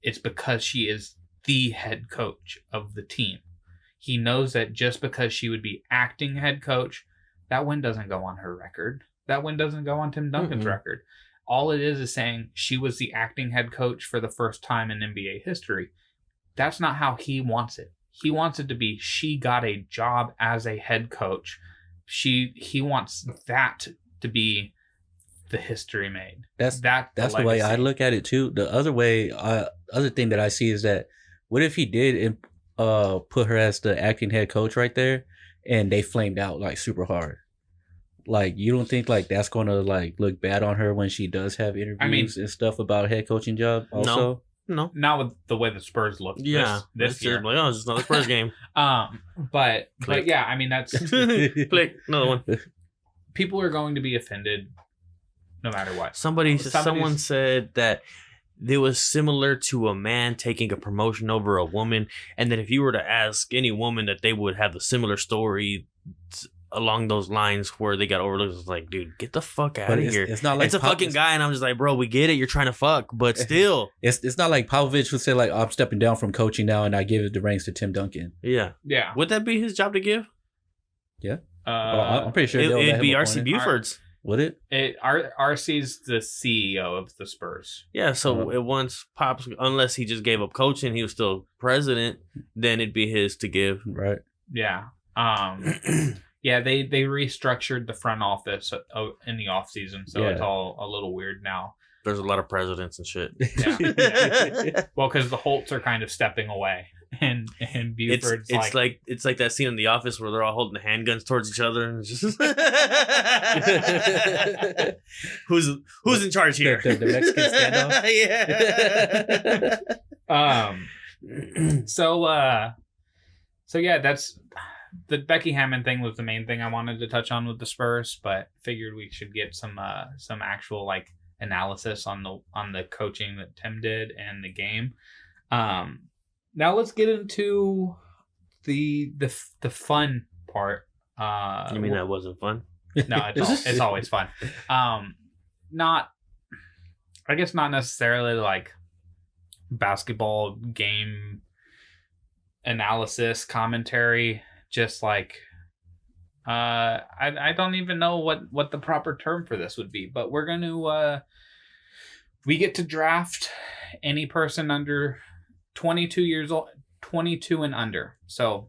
It's because she is the head coach of the team. He knows that just because she would be acting head coach, that win doesn't go on her record. That win doesn't go on Tim Duncan's record. All it is saying she was the acting head coach for the first time in NBA history. That's not how he wants it. He wants it to be she got a job as a head coach. He wants that to be the history made. That's the way I look at it too. The other thing that I see is that what if he did put her as the acting head coach right there, and they flamed out like super hard? Like, you don't think like that's gonna like look bad on her when she does have interviews and stuff about a head coaching job? Also, no, not with the way the Spurs look. This year. Like, oh, it's just another Spurs game. But yeah, I mean that's click another one. People are going to be offended, no matter what. Someone said that it was similar to a man taking a promotion over a woman, and that if you were to ask any woman, that they would have a similar story along those lines where they got overlooked. It's like, dude, get the fuck out of here. It's not like it's a fucking guy, and I'm just like, bro, we get it. You're trying to fuck, but still, it's not like Popovich would say like, oh, I'm stepping down from coaching now, and I give the reins to Tim Duncan. Yeah. Would that be his job to give? Yeah. I'm pretty sure it'd be R.C. Buford's. Would it? RC's the CEO of the Spurs. Yeah, so it once Pops, unless he just gave up coaching, he was still president, then it'd be his to give. Right. Yeah. Yeah, they restructured the front office in the off season, so it's all a little weird now. There's a lot of presidents and shit. Yeah. Well, because the Holts are kind of stepping away, and Buford's it's like that scene in The Office where they're all holding handguns towards each other, and it's just who's in charge here? The Mexican standoff. So yeah, that's. The Becky Hammon thing was the main thing I wanted to touch on with the Spurs, but figured we should get some actual like analysis on the coaching that Tim did and the game. Now let's get into the fun part. You mean that wasn't fun? No, it's always fun. Not necessarily like basketball game analysis commentary. Just like I don't even know what the proper term for this would be, but we're going to we get to draft any person under 22 years old, 22 and under. So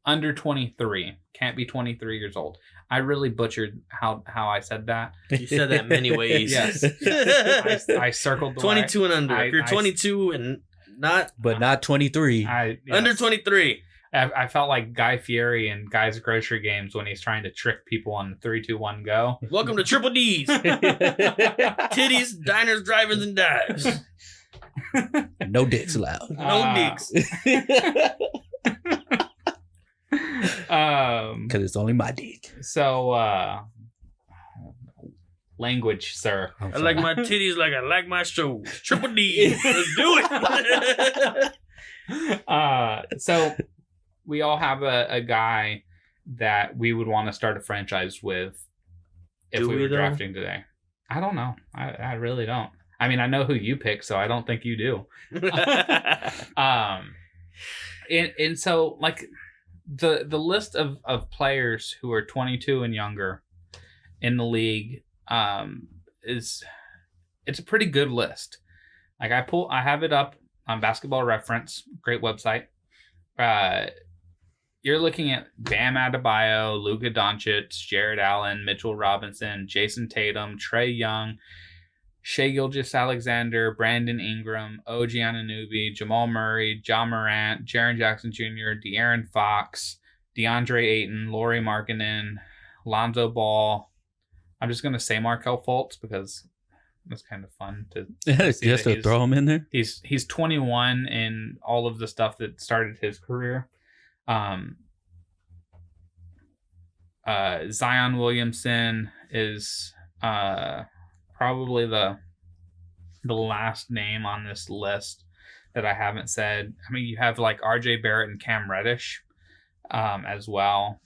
under 23, can't be 23 years old. I really butchered how I said that. You said that many ways. Yes. I circled the 22 and under. If you're 22 and not... But not 23. Under 23. I felt like Guy Fieri in Guy's Grocery Games when he's trying to trick people on the 3, 2, 1, go. Welcome to Triple D's. Titties, diners, drive-ins, and dives. No dicks allowed. No dicks. Because it's only my dick. So, language, sir. I like my titties like I like my shows. Triple D. Let's do it. So we all have a guy that we would want to start a franchise with if we were drafting today. I don't know. I really don't. I mean, I know who you pick, so I don't think you do. And so like the list of players who are 22 and younger in the league it's a pretty good list. Like I have it up on Basketball Reference, great website. You're looking at Bam Adebayo, Luka Doncic, Jared Allen, Mitchell Robinson, Jason Tatum, Trae Young, Shai Gilgeous-Alexander, Brandon Ingram, OG Anunoby, Jamal Murray, John Morant, Jaren Jackson Jr., De'Aaron Fox, DeAndre Ayton, Lauri Markkanen, Lonzo Ball. I'm just going to say Markelle Fultz because it's kind of fun to just to throw him in there. He's 21 in all of the stuff that started his career. Zion Williamson is probably the last name on this list that I haven't said. I mean, you have like RJ Barrett and Cam Reddish as well.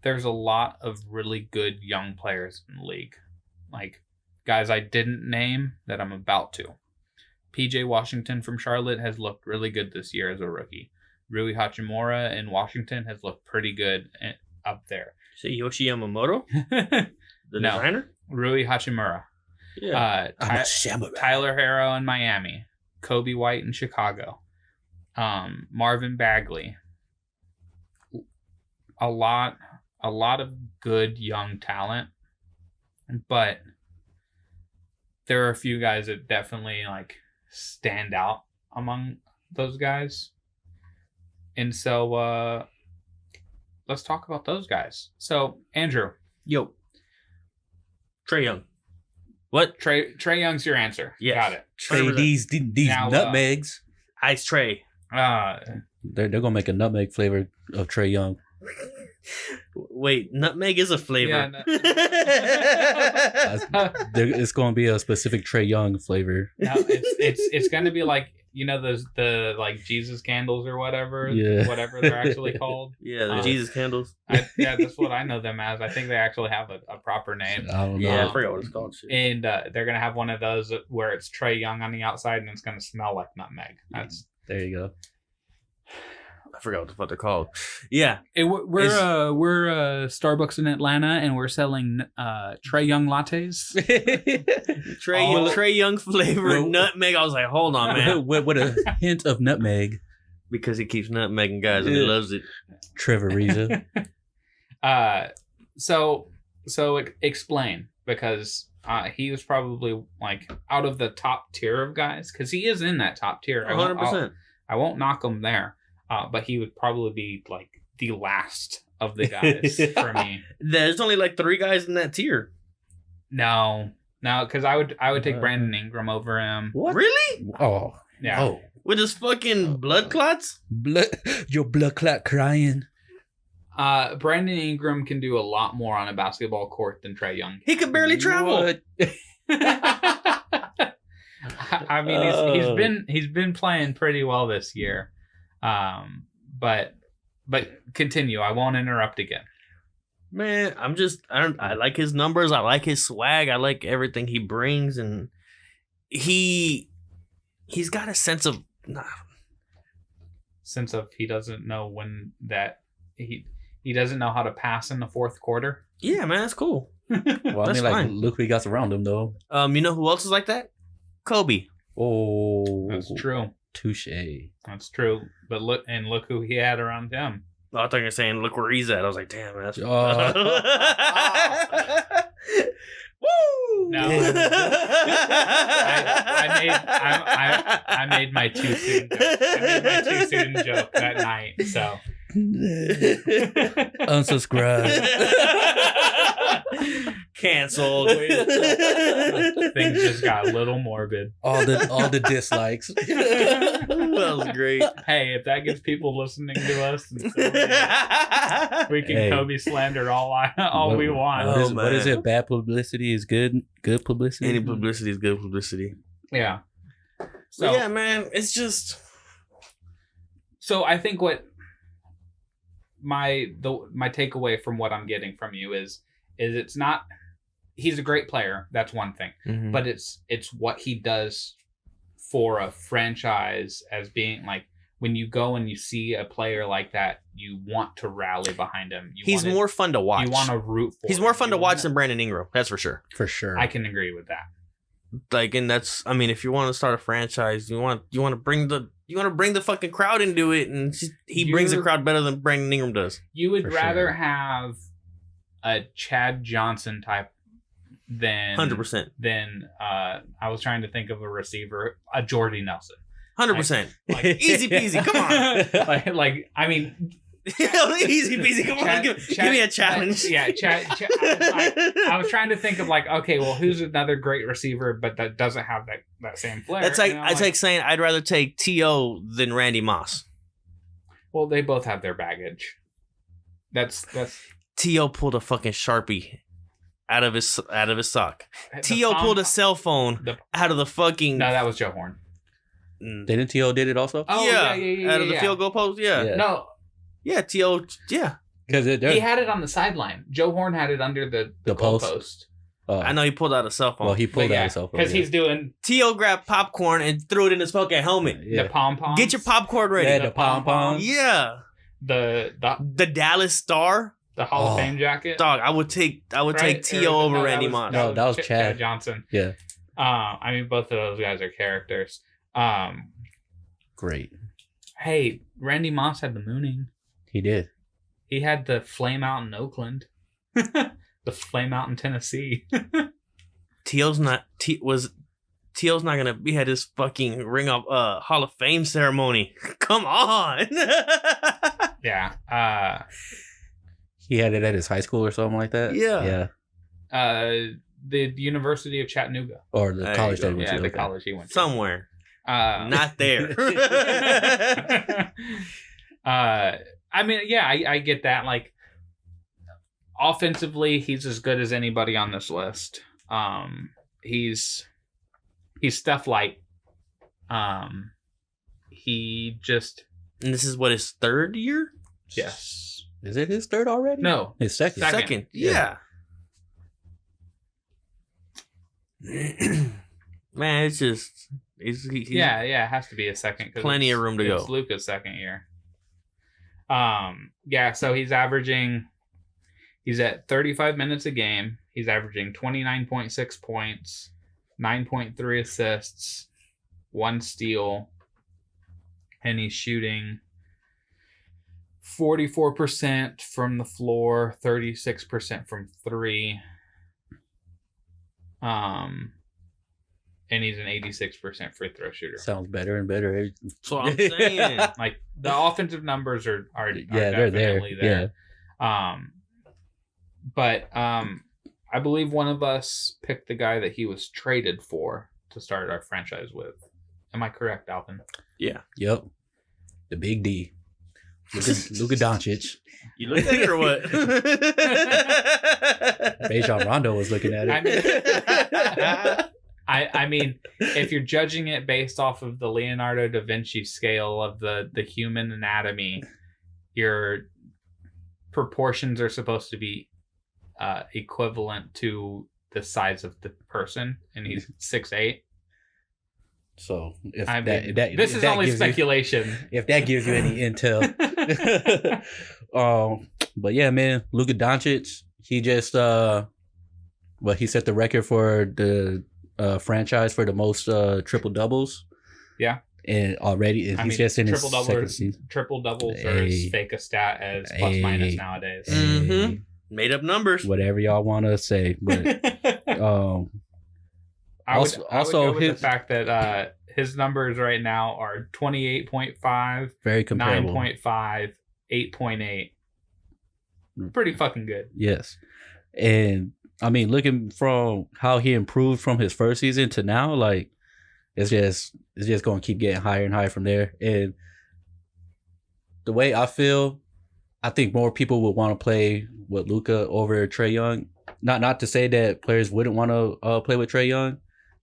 There's a lot of really good young players in the league. Like guys I didn't name that I'm about to. PJ Washington from Charlotte has looked really good this year as a rookie. Rui Hachimura in Washington has looked pretty good up there. Say Yoshi Yamamoto? The designer? Rui Hachimura. Yeah. Tyler Herro in Miami. Kobe White in Chicago. Marvin Bagley. A lot of good young talent, but there are a few guys that definitely like stand out among those guys. And so let's talk about those guys. So Andrew, yo, Trae Young. What? Trae Young's your answer. Yes. Got it. Trae these now, nutmegs. Ice Trae. They're gonna make a nutmeg flavor of Trae Young. Wait, nutmeg is a flavor. Yeah, It's going to be a specific Trae Young flavor. No, it's going to be like, you know, the like Jesus candles or whatever, whatever they're actually called. Yeah, the Jesus candles. That's what I know them as. I think they actually have a proper name. I don't know. Yeah, I forgot what it's called. And they're going to have one of those where it's Trae Young on the outside and it's going to smell like nutmeg. There you go. I forgot what the fuck they're called. Yeah, we're Starbucks in Atlanta, and we're selling Trae Young lattes. Trae Young flavored nutmeg. I was like, hold on, man, with a hint of nutmeg because he keeps nutmegging guys and he loves it. Trevor Reza. So explain, because he was probably like out of the top tier of guys, because he is in that top tier. 100%. I won't knock him there. But he would probably be like the last of the guys for me. There's only like 3 guys in that tier. No, because I would take Brandon Ingram over him. What? Really? Oh, yeah. Oh. With his fucking blood clots? Your blood clot crying. Brandon Ingram can do a lot more on a basketball court than Trae Young. He could barely travel. I mean, he's been playing pretty well this year. But continue. I won't interrupt again. Man, I like his numbers. I like his swag. I like everything he brings, and he's got a sense of sense of he doesn't know when that he doesn't know how to pass in the fourth quarter. Yeah, man, that's cool. Well, That's I mean, like, fine. look who he got around him, though. You know who else is like that? Kobe. Oh, That's true. Touche. That's true. But look who he had around him. Oh, I thought you were saying, look where he's at. I was like, damn, man, that's... Oh. Woo! No. I made my too soon joke. I made my too soon joke that night. So Unsubscribe. Canceled. things just got a little morbid. all the dislikes. That was great. Hey, if that gets people listening to us, we can Hey. Kobe slander all we want. What is, Oh, what is man. it? Bad publicity is good publicity. Any publicity is good publicity. Yeah. So So yeah, man, it's just... So I think what my takeaway from what I'm getting from you is it's not, he's a great player. That's one thing, but it's what he does for a franchise as being like, when you go and you see a player like that, you want to rally behind him. He's more fun to watch. You want to root for. He's him. more fun to You watch wanna- than Brandon Ingram. That's for sure. For sure. I can agree with that. Like, and that's, I mean, if you want to start a franchise, you want to bring the fucking crowd into it, and he brings the crowd better than Brandon Ingram does. You would For rather sure. have a Chad Johnson type than 100%. Than I was trying to think of a receiver, a Jordy Nelson. 100%. Like- Easy peasy. Come on. like I mean, Easy peasy. Come on. Chad- Give Chad- me a challenge. Yeah, Chad. I was trying to think of like, okay, well, who's another great receiver, but that doesn't have that same flair. That's like, You know, it's like saying I'd rather take T.O. than Randy Moss. well, they both have their baggage. That's T.O. pulled a fucking Sharpie out of his sock. the T.O. palm- pulled a cell phone the- out of the fucking... No, that was Joe Horn. Didn't T.O. did it also? Oh, yeah, out of the yeah. field goal post. Yeah. Yeah. No, T.O. Yeah. Because he had it on the sideline. Joe Horn had it under the The goal post? post. I know he pulled out a cell phone. Well, he pulled out his cell phone. because he's doing T.O. grabbed popcorn and threw it in his fucking helmet. Yeah. the pom pom. Get your popcorn ready. Yeah, the pom-poms. Yeah. the The Dallas Star. the Hall of Oh. Fame jacket. Dog, I would take Right? T.O. Or- over no, Randy that Moss. No, that was Chad. Johnson. Yeah. I mean, both of those guys are characters. Great. Hey, Randy Moss had the mooning. He did. He had the flame out in Oakland. The flame out in Tennessee. T.O.'s not gonna be at his fucking ring of Hall of Fame ceremony. Come on. Yeah. He had it at his high school or something like that. Yeah. Yeah. The University of Chattanooga. Or the There college you go. that he went Yeah, to. the Okay. college he went to. Somewhere. Not there. I mean, yeah, I get that. Like, offensively, he's as good as anybody on this list. He's Steph light. He just And this is what, his third year? yes. Is it his third already? No. His second. Second. Yeah. Man, it's just he's Yeah, it has to be a second. 'cause Plenty of room to it's go. Luka's second year. Yeah, so he's at 35 minutes a game. He's averaging 29.6 points, 9.3 assists, 1 steal, and he's shooting 44% from the floor, 36% from 3. And he's an 86% free throw shooter. Sounds better and better. That's what I'm saying. Like, the offensive numbers are Yeah, they're there. definitely there. But I believe one of us picked the guy that he was traded for to start our franchise with. Am I correct, Alvin? Yeah. Yep. The big D. Luka Doncic. You look at it or what? Rajon Rondo was looking at it. I mean, if you're judging it based off of the Leonardo da Vinci scale of the human anatomy, your proportions are supposed to be equivalent to the size of the person, and he's 6'8". So if this is only speculation. If that gives you any intel. But yeah, man, Luka Doncic, he just he set the record for the franchise for the most triple doubles. Yeah. And already he's just in his second season. Triple doubles are as fake a stat as plus minus nowadays. Mm-hmm. Made up numbers. Whatever y'all want to say, but I would go with the fact that his numbers right now are 28.5, very comparable, 9.5, 8.8. Pretty fucking good. Yes. And I mean, looking from how he improved from his first season to now, like it's just going to keep getting higher and higher from there. And the way I feel, I think more people would want to play with Luka over Trae Young. Not to say that players wouldn't want to play with Trae Young.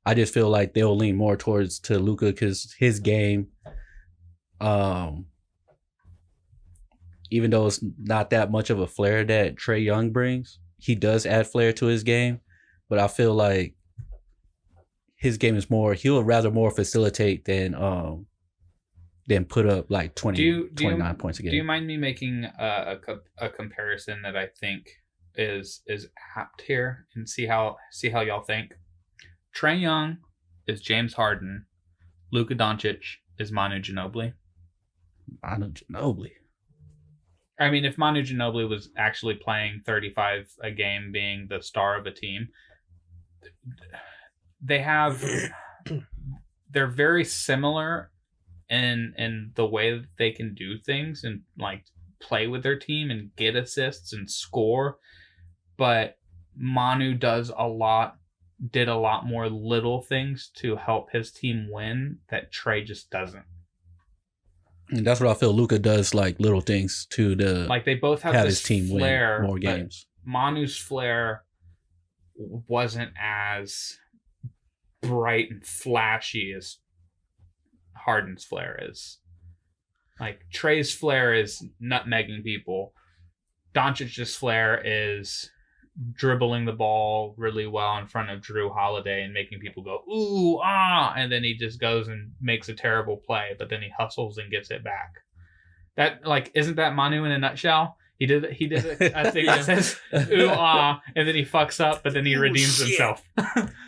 I just feel like they'll lean more towards to Luka because his game, even though it's not that much of a flair that Trae Young brings, he does add flair to his game. But I feel like his game is more, he'll rather more facilitate than put up like 29 points a game. Do you mind me making a comparison that I think is apt here and see how y'all think? Trae Young is James Harden. Luka Doncic is Manu Ginobili. Manu Ginobili. I mean, if Manu Ginobili was actually playing 35 a game, being the star of a team, they're very similar in the way that they can do things and like play with their team and get assists and score. But Manu did a lot more little things to help his team win that Trae just doesn't. And that's what I feel Luka does, like little things to like they both have his team flair, win more games. Manu's flair wasn't as bright and flashy as Harden's flair is. Like Trae's flair is nutmegging people. Doncic's flair is dribbling the ball really well in front of Drew Holiday and making people go ooh ah, and then he just goes and makes a terrible play, but then he hustles and gets it back. That like isn't that Manu in a nutshell? He did a thing that says ooh ah, and then he fucks up, but then he redeems himself.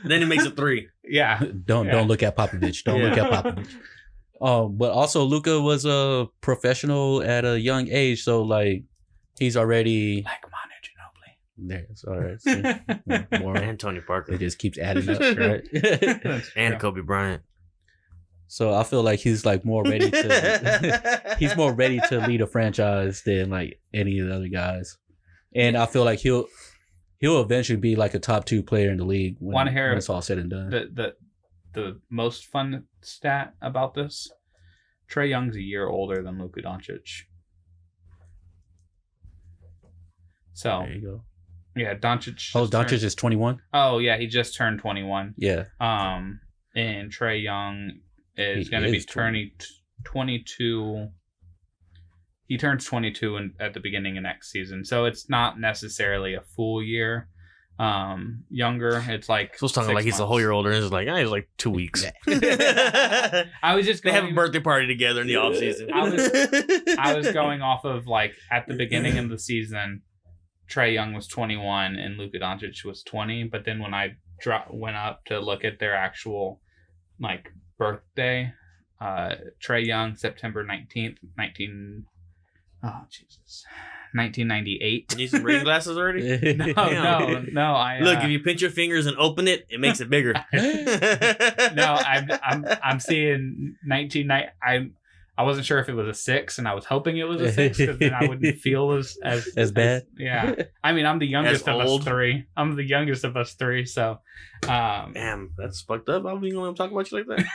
Then he makes a three. Yeah. Don't look at Popovich. Don't look at Popovich. But also Luka was a professional at a young age, so like he's already like Manu Ginobili. There's all right. See, more And Tony Parker. It just keeps adding up, right? And Kobe Bryant. So I feel like he's like more ready to he's more ready to lead a franchise than like any of the other guys. And I feel like he'll eventually be like a top 2 player in the league when it's all said and done. The most fun stat about this, Trae Young's a year older than Luka Doncic. So there you go. Yeah, Doncic. Doncic is 21? Oh yeah, he just turned 21. Yeah. And Trae Young is going to be turning 22. He turns 22 at the beginning of next season, so it's not necessarily a full year younger. It's like so it's talking like he's a whole year older, and it's like he's like 2 weeks. I was just they have a birthday party together in the off season. I was going off of like at the beginning of the season, Trae Young was 21 and Luka Doncic was 20. But then when I went up to look at their actual like birthday, Trae Young September 19th, 1998. You need some reading glasses already? No. I look, if you pinch your fingers and open it, it makes it bigger. No, I'm seeing 1990. I wasn't sure if it was a 6, and I was hoping it was a 6 because then I wouldn't feel as bad. Yeah, I mean, I'm the youngest of us 3. I'm the youngest of us 3, so. Damn, that's fucked up. I'm gonna talk about you like that.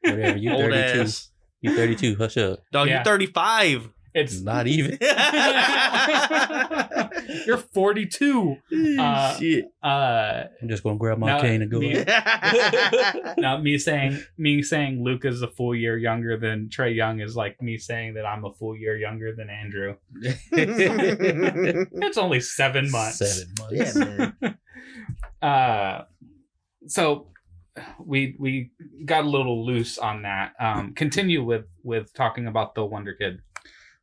Whatever, you 32. Ass. You 32. Hush up, dog. Yeah. You're 35. It's not even. You're 42. Shit. I'm just gonna grab my cane and go. Now, me saying Luka's a full year younger than Trae Young is like me saying that I'm a full year younger than Andrew. It's only 7 months. 7 months. Yeah, man. So we got a little loose on that. Continue with talking about the Wonder Kid.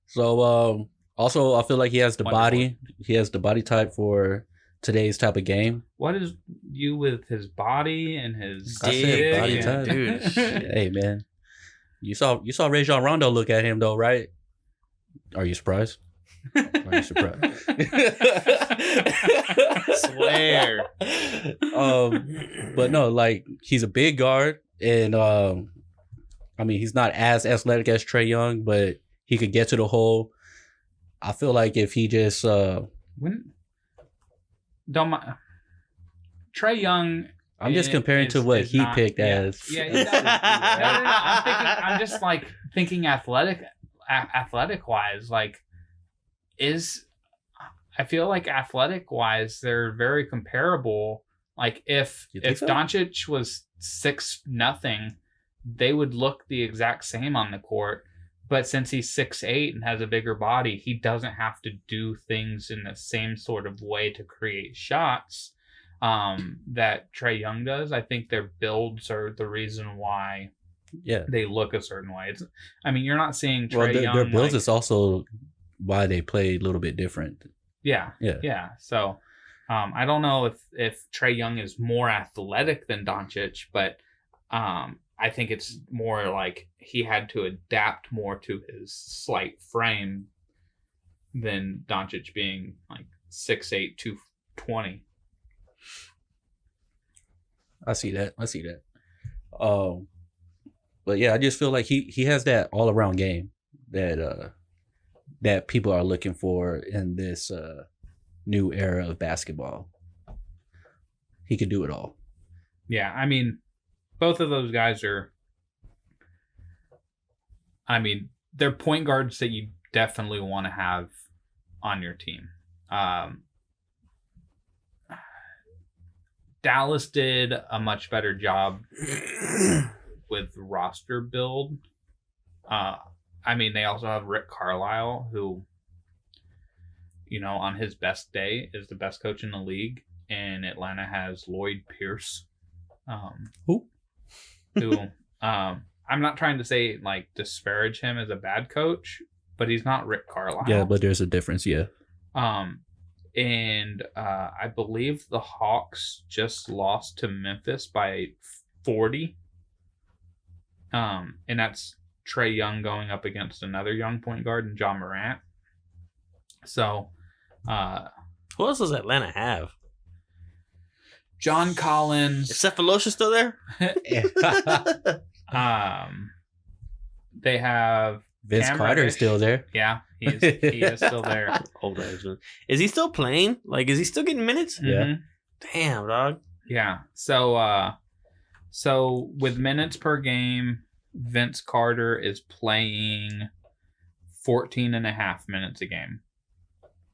So also I feel like he has the Wonder body. Boy. He has the body type for today's type of game. What is you with his body and his I said dick body and- type. Dude. Hey man, you saw Rajon Rondo look at him though, right? Are you surprised? Are you surprised? Swear. But no, like he's a big guard, and I mean he's not as athletic as Trae Young, but he could get to the hole. I feel like if he just When don't mind Trae Young. I'm just comparing to what he picked as. Yeah, he does. I'm just like thinking athletic wise, like I feel like athletic wise they're very comparable. Like if so? Doncic was 6-0, they would look the exact same on the court. But since he's 6'8" and has a bigger body, he doesn't have to do things in the same sort of way to create shots that Trae Young does. I think their builds are the reason why they look a certain way. I mean, you're not seeing Trae Young. Their builds is also why they play a little bit different. Yeah. So I don't know if Trae Young is more athletic than Doncic, but I think it's more like he had to adapt more to his slight frame than Doncic being like 6'8", 220. I see that. But yeah, I just feel like he has that all around game that people are looking for in this new era of basketball. He could do it all. Yeah, I mean, both of those guys are. I mean, they're point guards that you definitely want to have on your team. Dallas did a much better job with roster build. I mean, they also have Rick Carlisle, who, you know, on his best day is the best coach in the league. And Atlanta has Lloyd Pierce. Who? I'm not trying to say, like, disparage him as a bad coach, but he's not Rick Carlisle. Yeah, but there's a difference, yeah. And I believe the Hawks just lost to Memphis by 40. And that's Trae Young going up against another young point guard and John Morant. So, who else does Atlanta have? John Collins. Is Cephalosha still there? They have Vince Cam Carter Reddish. is still there. Yeah, he is still there. Old Irishman. Is he still playing? Like, is he still getting minutes? Yeah. Mhm. Damn, dog. Yeah. So with minutes per game, Vince Carter is playing 14.5 minutes a game.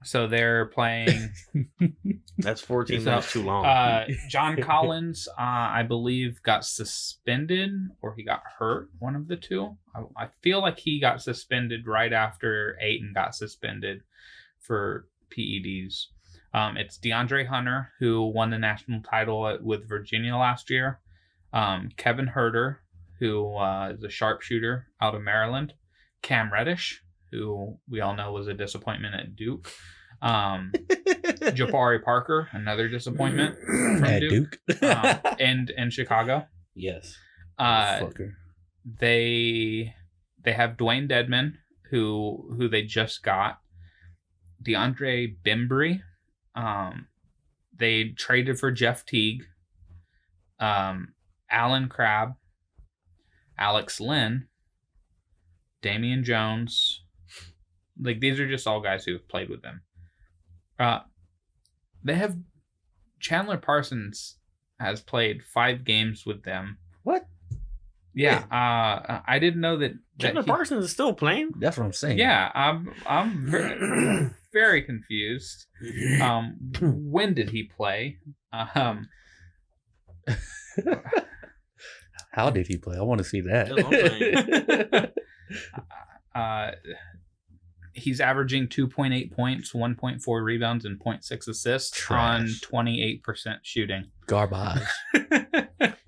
So they're playing. That's 14 minutes too long. John Collins, I believe, got suspended or he got hurt. One of the two. I feel like he got suspended right after Ayton got suspended for PEDs. It's DeAndre Hunter, who won the national title with Virginia last year. Kevin Huerter, who is a sharpshooter out of Maryland. Cam Reddish, who we all know was a disappointment at Duke. Jabari Parker, another disappointment from At Duke. Duke. And Chicago. Yes. They have Dwayne Dedman, who they just got. DeAndre Bembry. They traded for Jeff Teague. Alan Crabb. Alex Lynn. Damian Jones. Like, these are just all guys who have played with them. They have Chandler Parsons has played 5 games with them. What? Yeah, I didn't know that. Chandler Parsons is still playing? That's what I'm saying. Yeah, I'm very, very confused. When did he play? How did he play? I want to see that. That's what He's averaging 2.8 points, 1.4 rebounds, and 0.6 assists Trash. on 28% shooting. Garbage.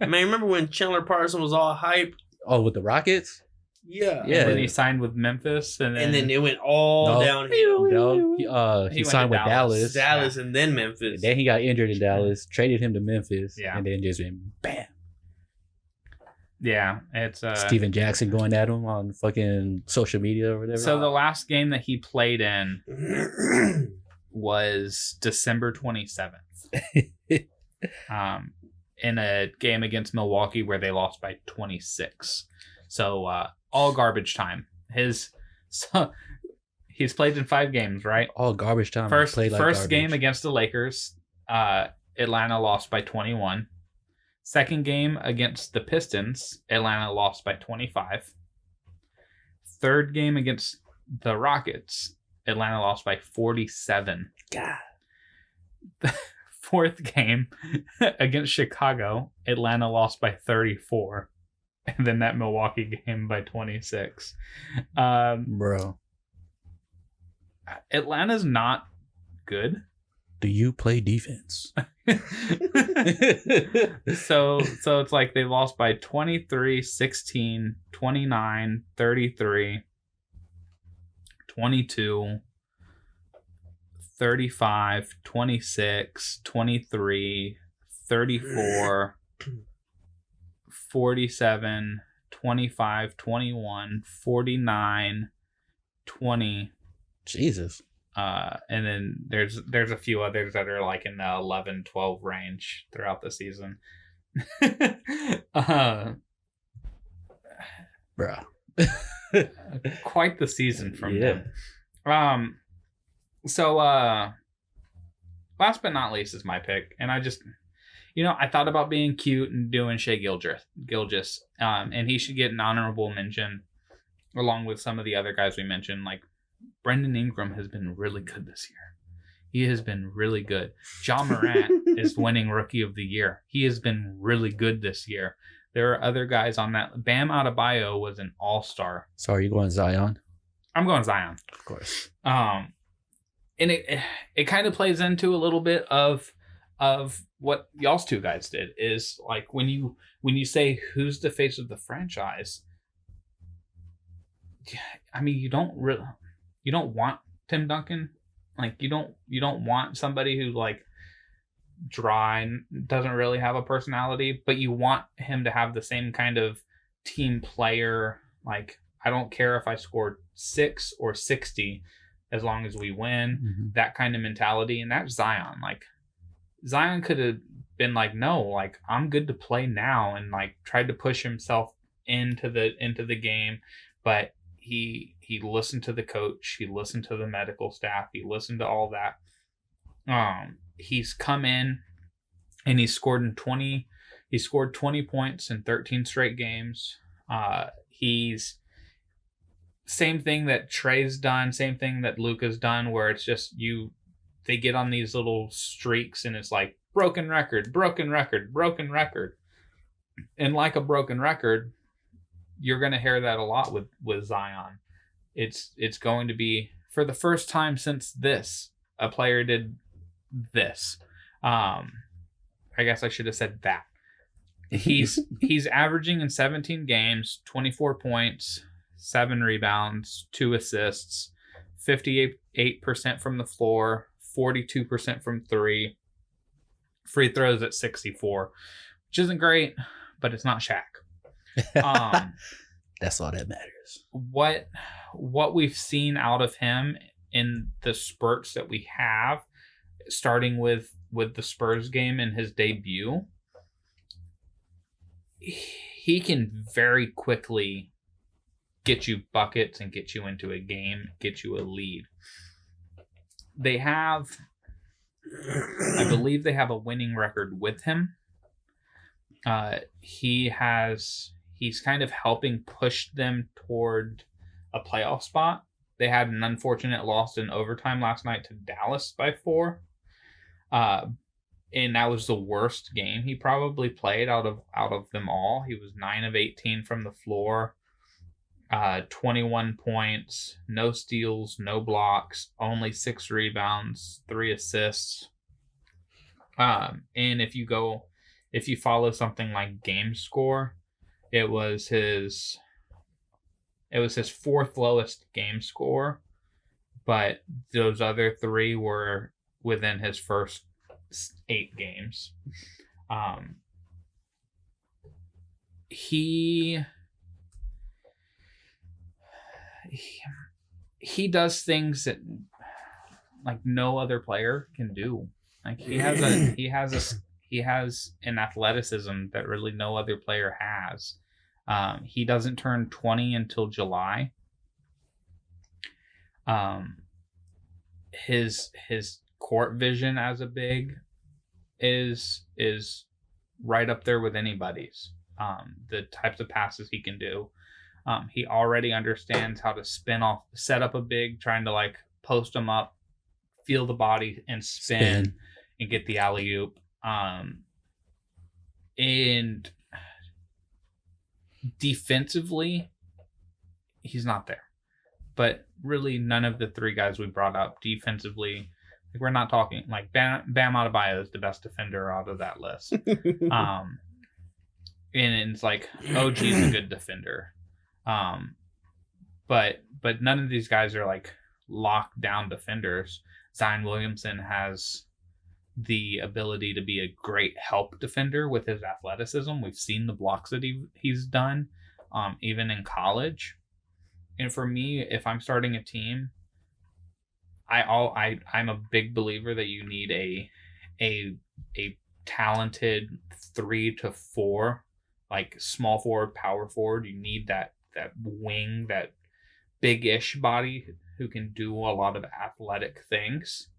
Man, remember when Chandler Parsons was all hype? Oh, with the Rockets? Yeah. Yeah. And then he signed with Memphis, and then it went all downhill. No, he He went signed to with Dallas. Dallas and then Memphis. And then he got injured in Dallas, traded him to Memphis, Yeah. and then just went bam. yeah, it's Steven Jackson going at him on fucking social media or whatever. So the last game that he played in was December 27th. In a game against Milwaukee where they lost by 26. So all garbage time. He's played in 5 games, right? All garbage time. First garbage. game against the Lakers, Atlanta lost by 21. Second game against the Pistons, Atlanta lost by 25. Third game against the Rockets, Atlanta lost by 47. God. Fourth game against Chicago, Atlanta lost by 34. And then that Milwaukee game by 26. Bro. Atlanta's not good. Do you play defense? so it's like they lost by 23, 16, 29, 33, 22, 35, 26, 23, 34, 47, 25, 21, 49, 20. Jesus. And then there's a few others that are like in the 11, 12 range throughout the season. Bro. Quite the season from Yeah. them. So last but not least is my pick, and I just, I thought about being cute and doing Shea Gilgeous, and he should get an honorable mention along with some of the other guys we mentioned. Like Brendan Ingram has been really good this year. He has been really good. John Morant is winning Rookie of the Year. He has been really good this year. There are other guys on that. Bam Adebayo was an all-star. So are you going Zion? I'm going Zion. Of course. And it kind of plays into a little bit of what y'all's two guys did, is like when you say who's the face of the franchise, I mean, you don't want Tim Duncan. Like you don't want somebody who like dry and doesn't really have a personality, but you want him to have the same kind of team player. Like, I don't care if I scored 6 or 60 as long as we win. Mm-hmm. That kind of mentality. And that's Zion. Like, Zion could have been like, no, like, I'm good to play now, and like tried to push himself into the game. But he listened to the coach, he listened to the medical staff, he listened to all that. He's come in and he scored 20 points in 13 straight games. He's same thing that Trey's done, same thing that Luka's done, where it's just they get on these little streaks and it's like broken record. And like a broken record, you're going to hear that a lot with Zion. It's going to be, for the first time since this, a player did this. I guess I should have said that. He's averaging in 17 games, 24 points, 7 rebounds, 2 assists, 58% from the floor, 42% from 3, free throws at 64, which isn't great, but it's not Shaq. That's all that matters. What we've seen out of him in the spurts that we have, starting with the Spurs game in his debut, he can very quickly get you buckets and get you into a game, get you a lead. I believe they have a winning record with him. He's kind of helping push them toward a playoff spot. They had an unfortunate loss in overtime last night to Dallas by 4. And that was the worst game he probably played out of them all. He was 9 of 18 from the floor, 21 points, no steals, no blocks, only 6 rebounds, 3 assists. And if you if you follow something like Game Score, it was his fourth lowest game score, but those other 3 were within his first 8 games. He does things that like no other player can do. Like he has an athleticism that really no other player has. He doesn't turn 20 until July. His court vision as a big is right up there with anybody's. The types of passes he can do. He already understands how to set up a big, trying to like post him up, feel the body and spin. And get the alley-oop. And defensively, he's not there. But really, none of the 3 guys we brought up defensively, like we're not talking like Bam Adebayo is the best defender out of that list. And it's like OG's a good defender. But none of these guys are like locked down defenders. Zion Williamson has the ability to be a great help defender with his athleticism. We've seen the blocks that he's done, even in college. And for me, if I'm starting a team, I'm a big believer that you need a talented 3 to 4, like small forward, power forward. You need that wing, that big-ish body who can do a lot of athletic things.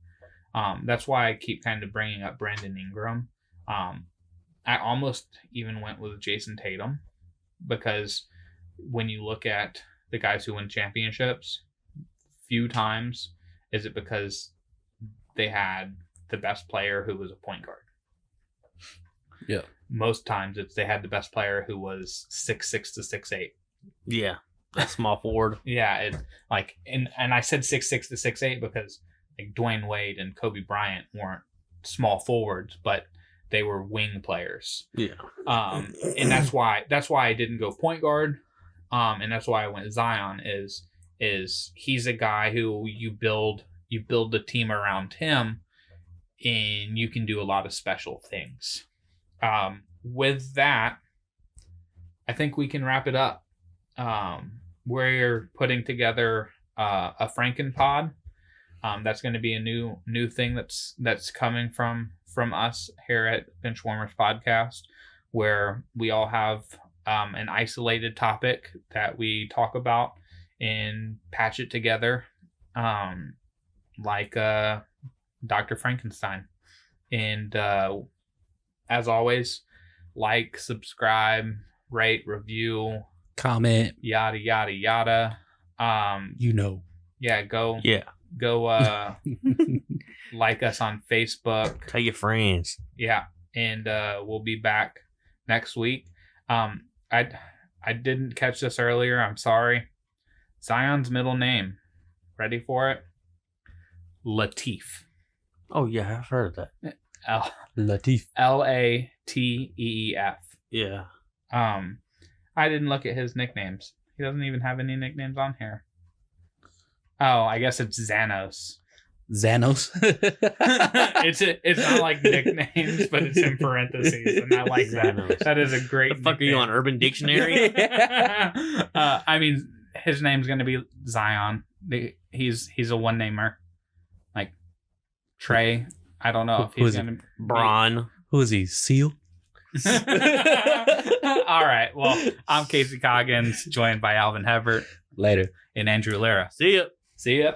That's why I keep kind of bringing up Brandon Ingram. I almost even went with Jason Tatum, because when you look at the guys who win championships, few times is it because they had the best player who was a point guard. Yeah. Most times it's they had the best player who was 6'6" to 6'8". Yeah, that small forward. Yeah, it like and I said 6'6" to 6'8" because like Dwayne Wade and Kobe Bryant weren't small forwards, but they were wing players. Yeah. And that's why I didn't go point guard. And that's why I went Zion is he's a guy who you build the team around him, and you can do a lot of special things. With that, I think we can wrap it up. We're putting together a Frankenpod. That's going to be a new thing that's coming from us here at Benchwarmers Podcast, where we all have an isolated topic that we talk about and patch it together, like Dr. Frankenstein. And as always, like, subscribe, rate, review, comment, yada yada yada. Go like us on Facebook. Tell your friends. Yeah, and we'll be back next week. I didn't catch this earlier. I'm sorry. Zion's middle name. Ready for it? Lateef. Oh yeah, I've heard of that. Lateef. Lateef. Yeah. I didn't look at his nicknames. He doesn't even have any nicknames on here. Oh, I guess it's Xanos. Xanos. It's not like nicknames, but it's in parentheses, and I like Xanos. that. That is a great. The fuck nickname. Are you on Urban Dictionary? I mean, his name's gonna be Zion. He's a one namer, like Trey. I don't know if he's gonna Braun. Who is he? Seal. All right. Well, I'm Casey Coggins, joined by Alvin Hebert. Later. And Andrew Lara. See ya. See ya.